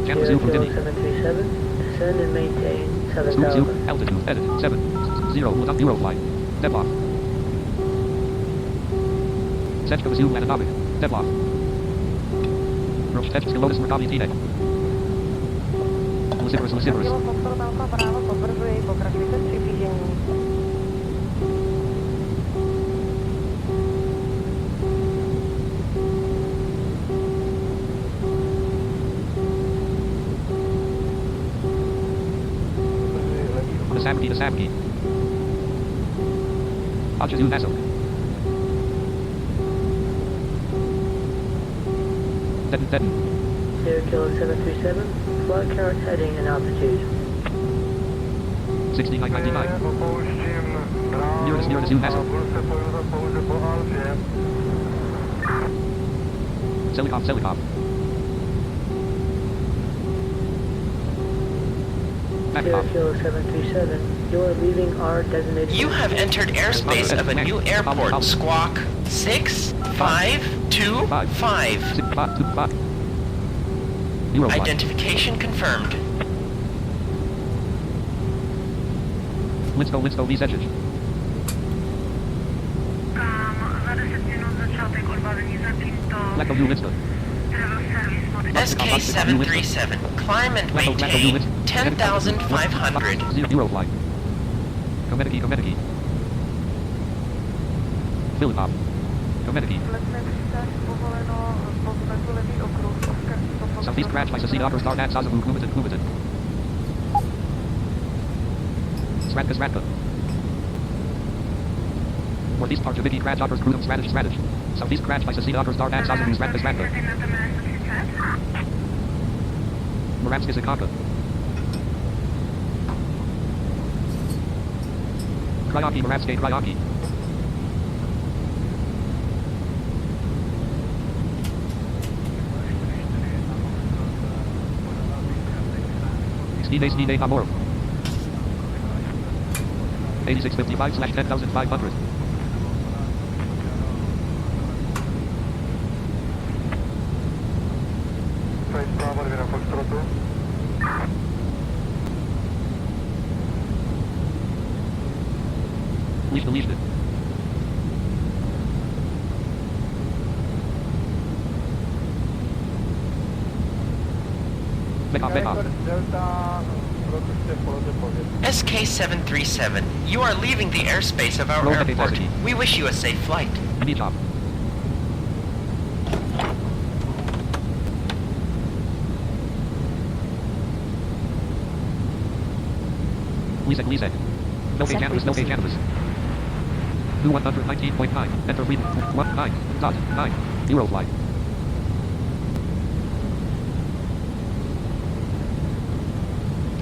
Channel Zoo Crudimni. 00737. Descend and maintain 7,000. Altitude. Edit. 7. 0. Eurofly. Deadlock. Sechka Zoo Lananovic. Deadlock. Rochester Lotus Mercami Tine. Luciferus. The Savki. Achazu Nasok. Dead. 00737. Flight current heading and altitude. 6999. Near the Zoo Nasok. Selikov. Backpop. 00737. You are leaving our designated... You have entered airspace of a new airport. Squawk 6525. Identification confirmed. Linsko, Visage. Lekko U Linsko. SK737, climb and maintain 10,500. Eurofly. Komediki. Philipop. Komediki. Southeast crash by Sasina Upper Star Nat Sazavu Kumitan. Sratka. Northeast Parchaviki crash Uppers Krudum Sradish. Southeast crash by Sasina Upper Star Nat Sazavu Sratka. Moravsky Sakaka. Kryaki Moravsky. Snide Amor. 8655/10,500. Liczny. Backup. SK737, you are leaving the airspace of our airport. We wish you a safe flight. Job. Lisek. No canvas. 219.9. Enter read 19.9. Eurofly.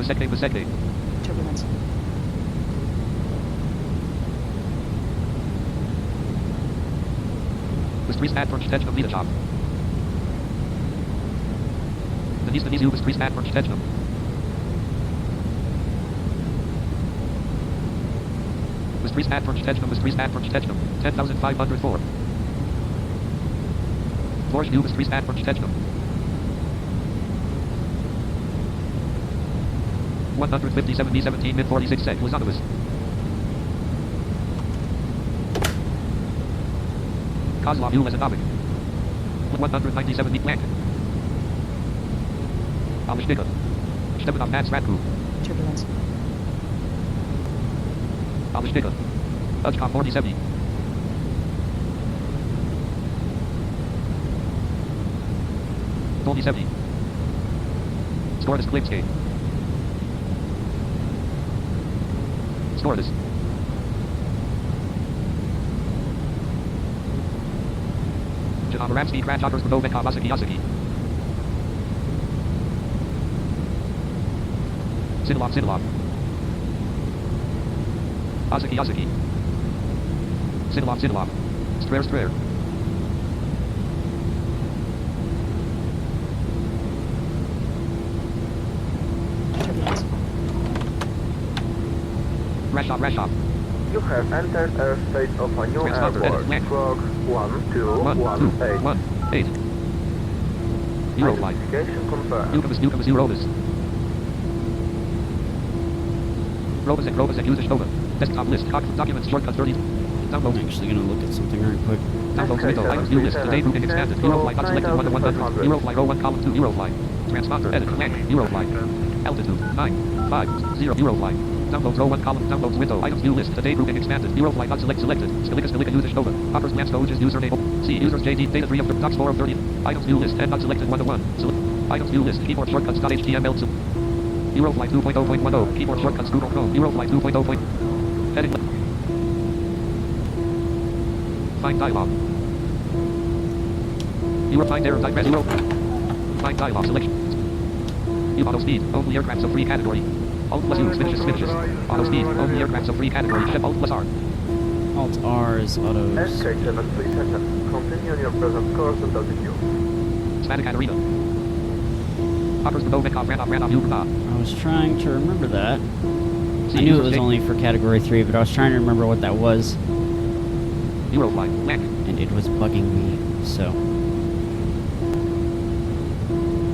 Vasecte. Turbulence. Bestriesnat Verstechnem Wiederschaft. Denise Bestriesnat Verstechnem. Bestriesnat Verstechnem. 10,504. Force U Bestriesnat Verstechnem. 157 B17 mid 46 sec was Anubis. Kozlov U Lesanovic. 197 B blank. Alishnika. Stepanov Nats Ratku. Turbulence. Alishnika. Ujkov 4070. Volny 70. Stordis Klipskate. Stordis. Janomaramsky crash offers Bodovekov Asaki. Sidlov. Asaki. Sidlov. Strayer. Rash off. You have entered airspace of a new airport. Frog 1218. Eurofly. Identification confirmed. Newcombers, Eurobus. Robus, user Stova. Desktop list, documents, shortcut 30. Download. I'm actually going to look at something real quick. Download window, items, new list, today grouping expanded. Eurofly, not selected 1 to 100. Eurofly, row 1, column 2, Eurofly. Transponder, edit, blank, Eurofly. Altitude, 950, Eurofly. Downloads row 1 column, downloads window, items, new list, today grouping expanded. Eurofly, not selected. Skalika, user Stova. Hoppers, Lance, Doges, username. C, users, JD, data 3 of the docs 4 of 30. Items, new list, and not selected 1 to 1. Items, new list, keyboard shortcuts, .html. Eurofly 2.0.10, keyboard shortcuts, Google Chrome. Eurofly 2.0. Heading left. Find dialog. Find error type as Euro. Find dialog selection. Auto speed, only aircrafts of free category. Alt plus U, finishes. Auto speed, only aircrafts of free category. Shift Alt plus R. Alt R is auto. SK737, continue on your present course until the queue. Static Arena. Hoppers Bodovekov ran off Uber. I was trying to remember that. I knew it was only for category 3, but I was trying to remember what that was. Eurofly, blank. And it was bugging me, so.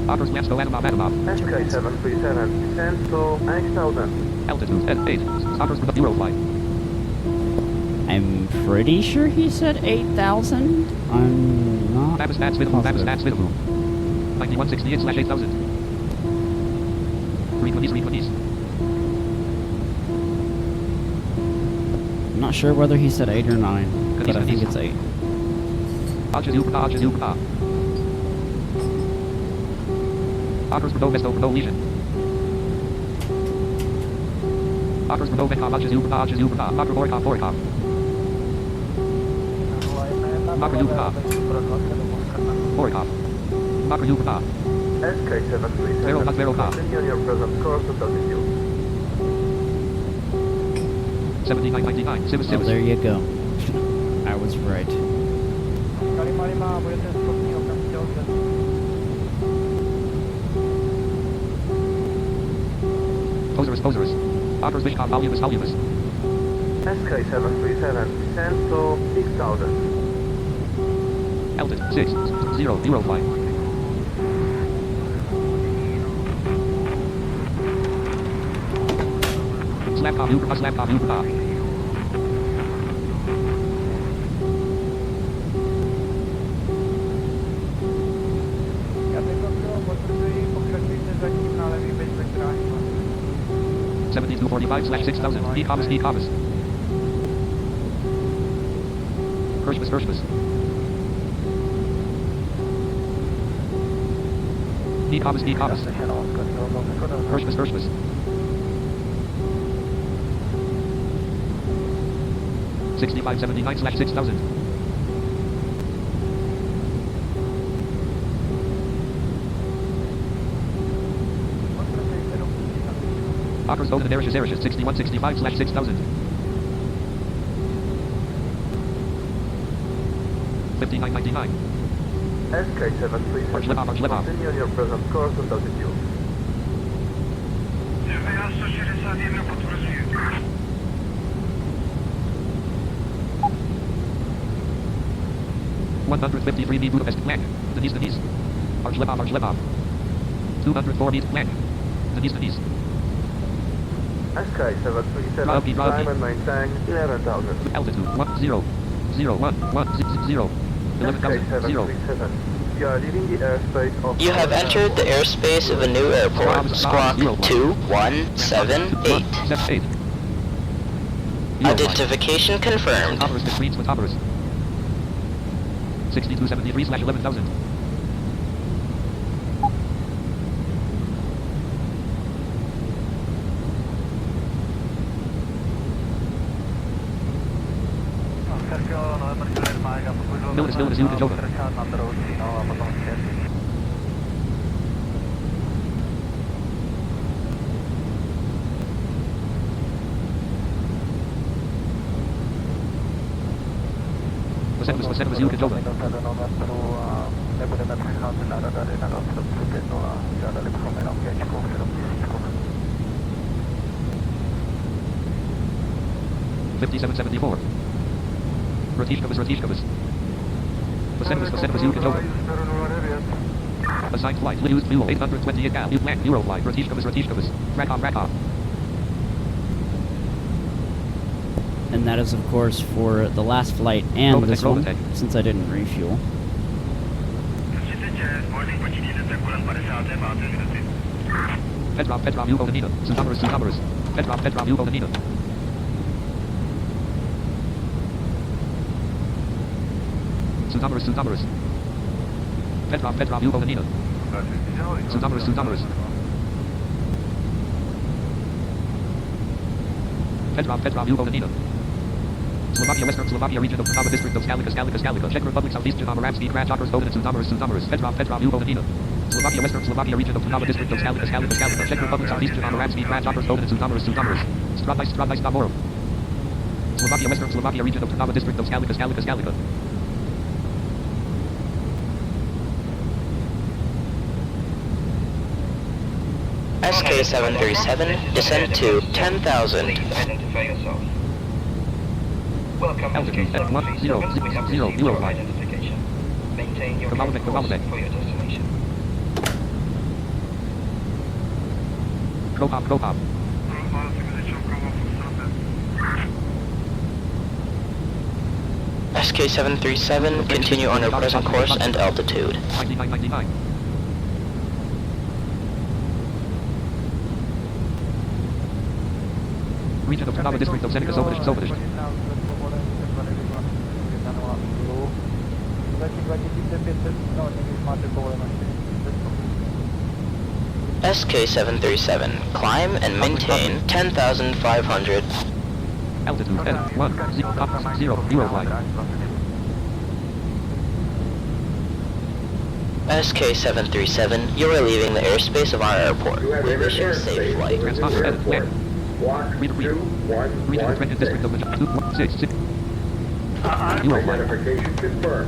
Hoppers Lamsko Anamov. SK737, descend to 8,000. Altitude, at 8. Hoppers with the Eurofly. I'm pretty sure he said 8,000. I'm not. Babis Nats Vidhu. 9168/8000. Read release. I'm not sure whether he said 8 or 9, but I think it's 8. Offers Brno Mesto Brno Legion. Offers Brno Metkov Brno Offers Borkov. Makar Yukov. Borkov. Makar Yukov. SK737, continue on your present course to altitude. 7999. Oh, there you go. I was right. Poserus. Offers Vishkov Volumus. SK737, descend to 6000. Altitude 60 Eurofly. Slaptop Yukov. (7245/6000). Need Thomas. Hirschbus. Need Thomas. Hirschbus. (6579/6000). Offers Golden Erishes 6165/6000. 5999. SK737, continue on your present course to altitude. (153 B Budapest Blank). Denise. Archlepov. 204 B Blank. Denise. SK737, climb and maintain 11,000. Altitude 10. 11,000. You are leaving the airspace of... You have entered the airspace of a new airport. Squawk 2178. Identification confirmed. Toppers. 6273/11,000. Notice you can over. Posedmus you can over. 5774. Ratishkovas. Posedmus you can over. Assigned flight, used fuel, 820 gal, Eurofly, Ratishkovas. Rakov. And that is, of course, for the last flight and this one, since I didn't refuel. Petrov, you Olenina. Sudamerus. Petrov, you Olenina. Sudamerus. Petrov, you Olenina. Sudamerus. Petrov, you Olenina. Slovakia, Western Slovakia region of Trnava district of Skalika. Czech Republic, southeastern Amaravsky, Grad, Otters, Odin, Sudamerus. Petrov, you Olenina. Slovakia, Western Slovakia region of Trnava district of Skalika. Czech Republic, southeastern Amaravsky, Grad, Otters, Odin, Sudamerus. Stradaj, Stavorov. Slovakia, Western Slovakia region of Trnava district of Skalika. SK737, descend to 10,000. Identify yourself. Welcome SK737, we have received your identification. Maintain your course for your destination. Kropop. SK737, continue on your present course and altitude. 9999. Region of Trnava District of Zenica Sovadish. SK737, climb and maintain 10,500. Altitude N10 Eurofly. SK737, you are leaving the airspace of our airport. We wish you a safe flight. Transponder edit land. Region of Trenton District of the 216. Eurofly. Identification confirmed.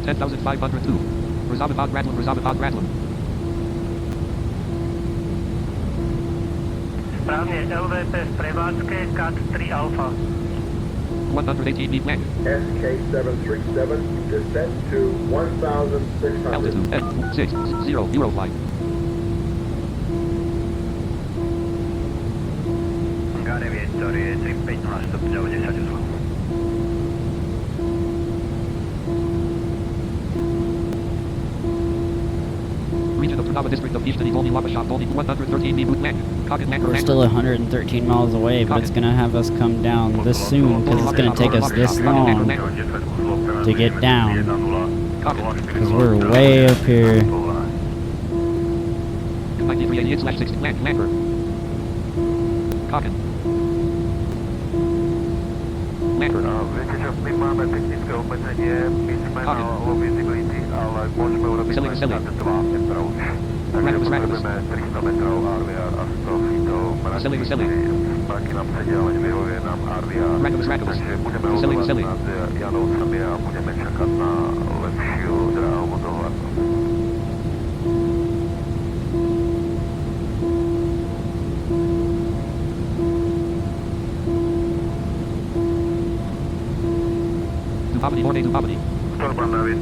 $10,502. Razababad Radlam. Správně, LVP v prevádzke, CAT 3 Alpha. 118 feet land. SK737, descent to 1,600. Altitude N60 Eurofly. Gare Vittorie 350 stupňov 10 uzlov. Region of Trnava District of Eastern Volny Lava Shop, Volny 113 feet land. We're still 113 miles away, but it's gonna have us come down this soon, because it's gonna take us this long to get down. Because we're way up here. 9388/60 Landford. Cocken. Landford. My máme technické obmedzenie, my sme na low visibility, ale môžeme urobiť len 22 metrov. Takže potrebujeme 300 metrov RVR a 100 feetov mraky. Mraky nám sedia, ale nevyhovuje nám RVR. Takže budeme hodovať nad Janovcami a budeme čakať na lepšiu dráhovú dohľadnosť. Dubavity. Storban David,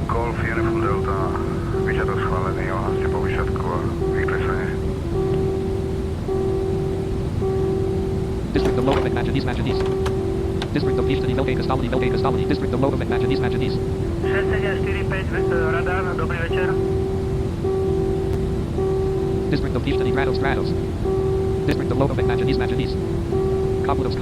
Golf Uniform Delta, výšatok schválený, ohlaste po výšatku a vyklesanie. District of Logovic, Manganese. District of Eastern Velkej Kastolny. District of Logovic, Manganese. 6745, radar, dobrý večer. District of Eastern Stratos. District of Logovic, Manganese. Kapudos.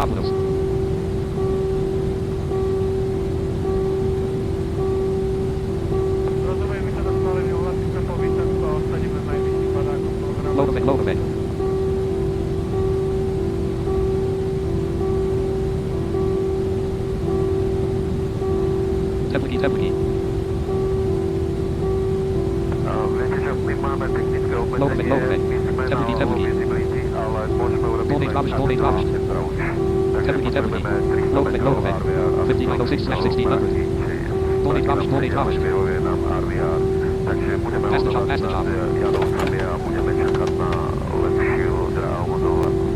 Logovic. Tepliky. Viete čo, my máme technické obmedzenie, my sme na low visibility, ale môžeme urobiť len 22 metrov. Takže potrebujeme 300 metrov RVR a 100 feetov mraky. Vyhovuje nám RVR. Takže budeme hodovať nad Janovcami a budeme čakať na lepšiu dráhovú dohľadnosť.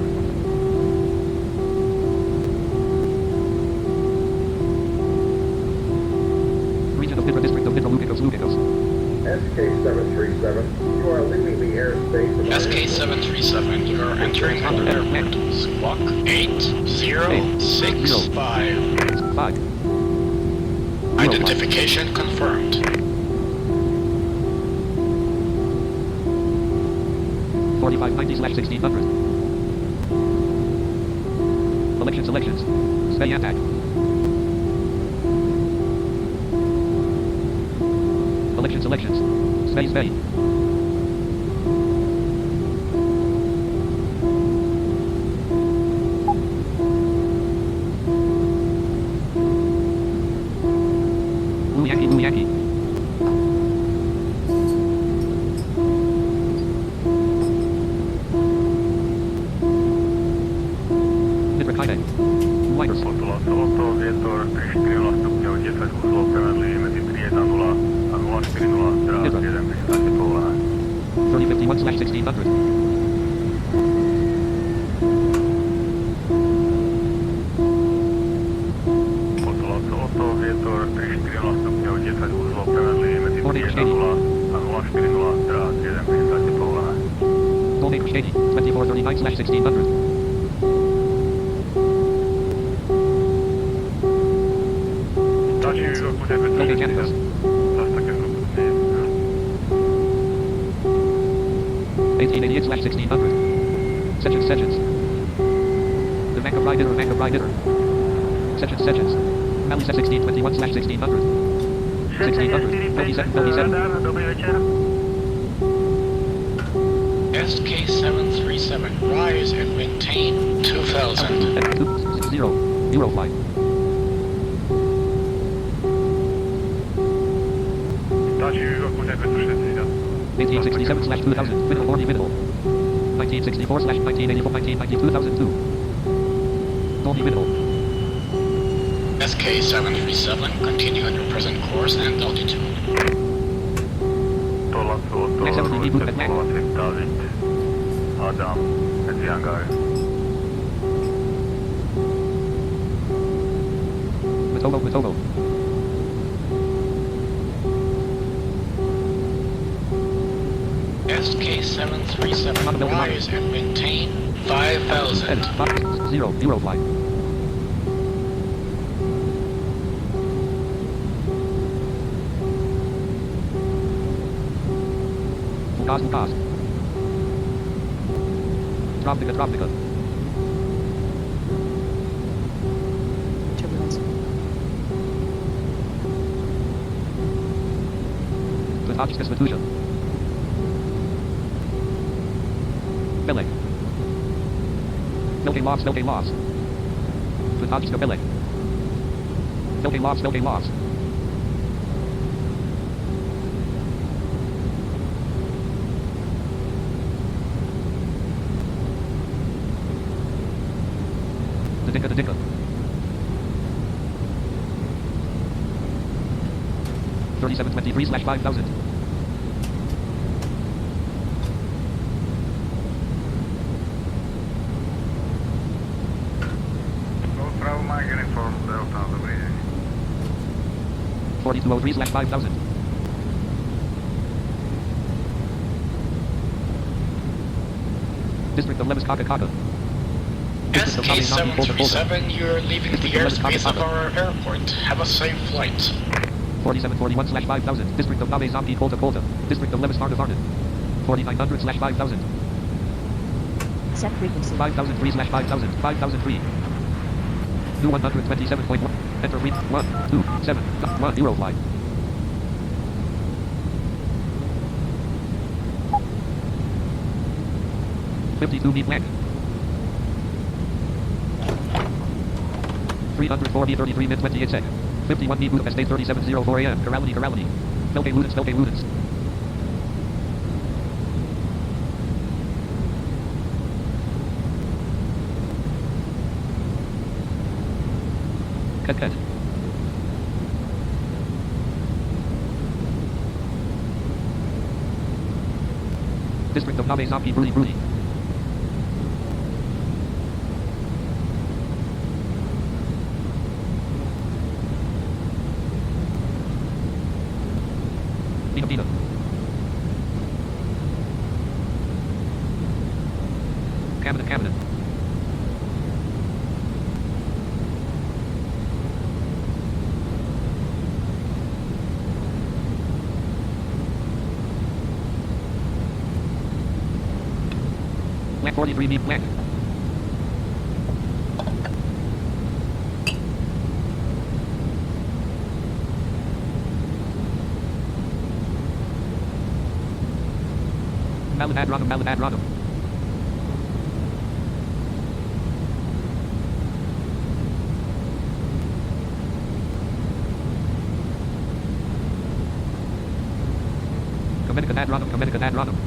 Region of Pitra District of Pitra Lukikos. SK737, you are leaving the airspace of SK737, you are entering our airport. Squawk 8065. Identification confirmed. 4590/1600. Selections. Stay attack. Selections. Stay. Blue Yankee. Otto, vietor 340 stupňov, 10 uzlov, prevedli medzi 310 a 040, teraz 1 pristáte povolené. 3051/1600. Otto, vietor 340 stupňov, 10 uzlov, prevedli medzi 310 a 040, teraz 1 pristáte povolené. 2439/1600. Stačí, bude bezpečný. Zas také 1988/1600. Sessions. The Bank of Rye Bitter. Sessions. Mali 1621/1600. 1600. 37. SK737, rise and maintain 2000. 0. Eurofly. Touch you 1867/2000. Minimal. 1964/1984. 2002. Only minimal. SK737, continue on your present course and altitude. Tuolla David, Adam, et Yangar. Matovo. SK737, rise and maintain 5000. 0. Eurofly. Fugas. Tropica. Turbulence. Vatuja. Belek. Milky loss. Vatuja Belek. Milky loss. The Dicka. 3723/5000. Bravo Mike, inform Delta on the bridge. 4203/5000. District of Levis Kaka. SK737, you're leaving the airspace of our airport. Have a safe flight. 4741/5000. District of Nabe Zampi Kolta. District of Levis Varna. 4900/5000. Set frequency. 5003/5000. 5003. New 127.1. Enter read 127. 1 Eurofly. meet land. 304 B33 mid 28 sec. 51 B Budapest 3704 AM. Corrality. Milke Ludens. Cut. District of Nabe Zampi Brudi. Nina. Cabinet. Black 43 meet black. Malabad Rodham. Comedica Rodham.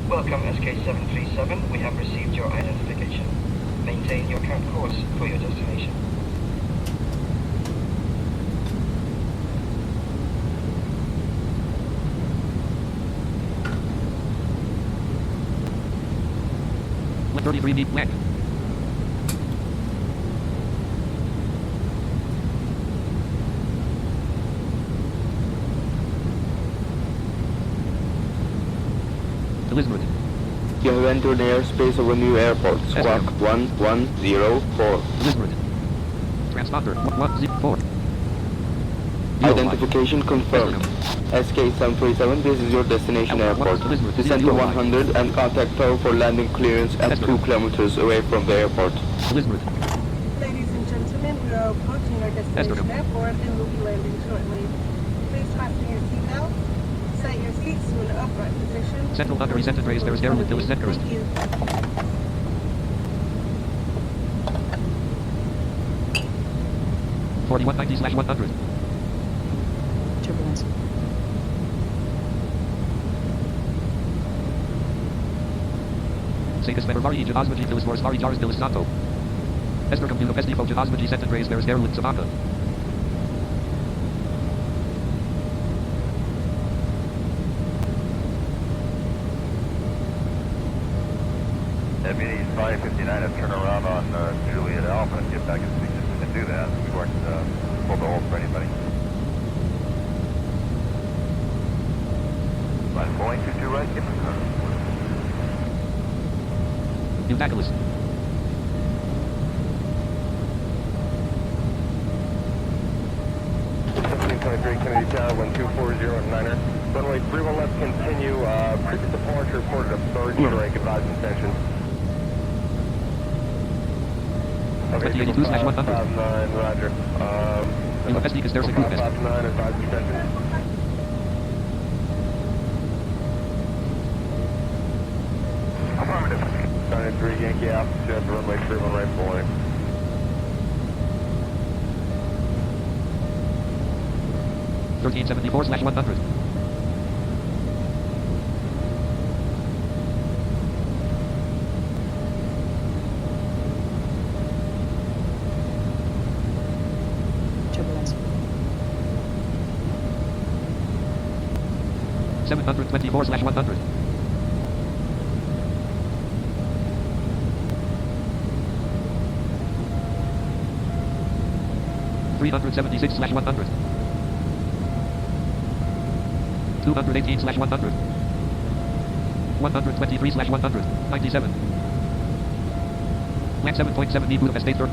Welcome SK737, we have received your identification. Maintain your current course for your destination. Black 33 meet black. Elizabeth. You have entered the airspace of a new airport. Squawk 1104. Elizabeth. Transponder 104. Identification confirmed. SK737, this is your destination airport. Descend to 100 and contact tower for landing clearance at 2 kilometers away from the airport. Elizabeth. Ladies and gentlemen, we are approaching our destination airport and will be landing shortly. Please fasten your seatbelt. Set your seats to an upright position. Central Hungary Center Trace, there is Airwood Village Centers. Thank you. 4190/100. Turbulence. Sakis Venervari Janazmaji Filis Vorsvari Jaris Bilis Santo. Esther Computer Pestifo Janazmaji Center Trace, there is Airwood Savaka. Deputy 559 to turn around on Juliet Alpha and get back in position to do that. We weren't pulled the hold for anybody. Line Boeing 22 right, get the car. New Nicholas. Kennedy Tower 1240 Niner. Runway 31 left, continue. Previous departure reported a third strike, advised intention. Okay, 2082/100. Roger. University is there, 559, advised intention. Affirmative. 93 Yankee altitude, runway 31 right Boeing. 1374/100. Turbulence. 724/100. 376/100. 218/100. 123/100. 97. Land 7.7 Budapest State 3rd.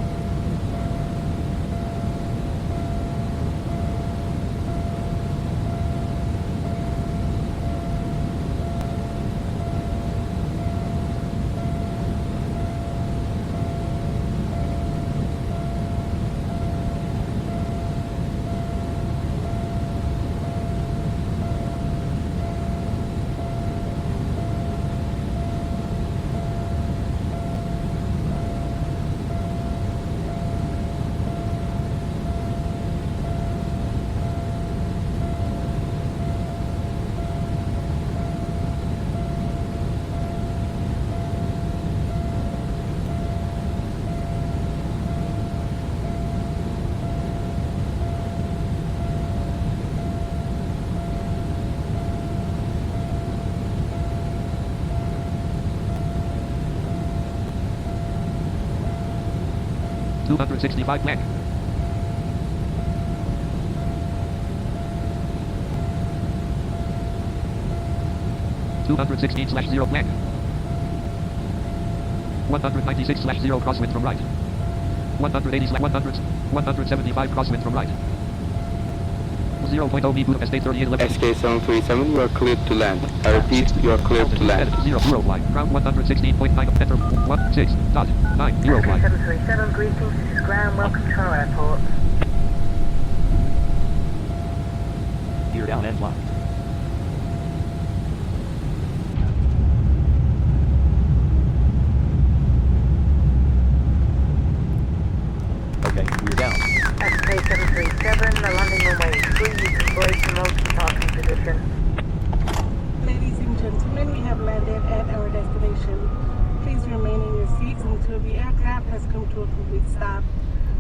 $265 blank. $216/0 blank. 196/0 crosswind from right. 180/100. 175 crosswind from right. 0.0 Budapest State 3811. SK737, you are cleared to land. I repeat, you are cleared to land. Eurofly, ground 116.9, enter 16.9, Eurofly. 737, greetings, this is ground, welcome to our airport. Gear down and fly. Okay, we're down. SK737, the landing runway is free, you can brake and roll to parking position. Ladies and gentlemen, we have landed at our destination. Please remain in your seats until the aircraft has come to a complete stop.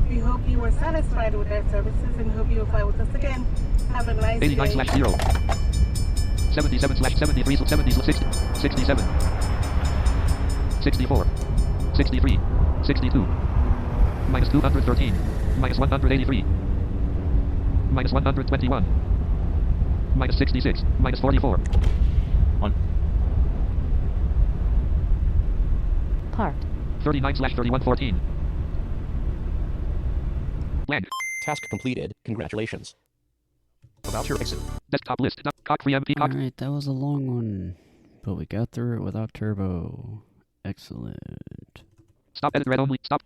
We hope you are satisfied with our services and hope you will fly with us again. Have a nice day. 89/0. 77/73, 70, 60, 67. 64. 63. 62. Minus 213. Minus 183. Minus 121. Minus 66. Minus 44. On. Depart. 39/3114. Land. Task completed. Congratulations. About your exit. Desktop list. Cock free MP. Cock. Alright, that was a long one. But we got through it without turbo. Excellent. Stop edit read only. Stop.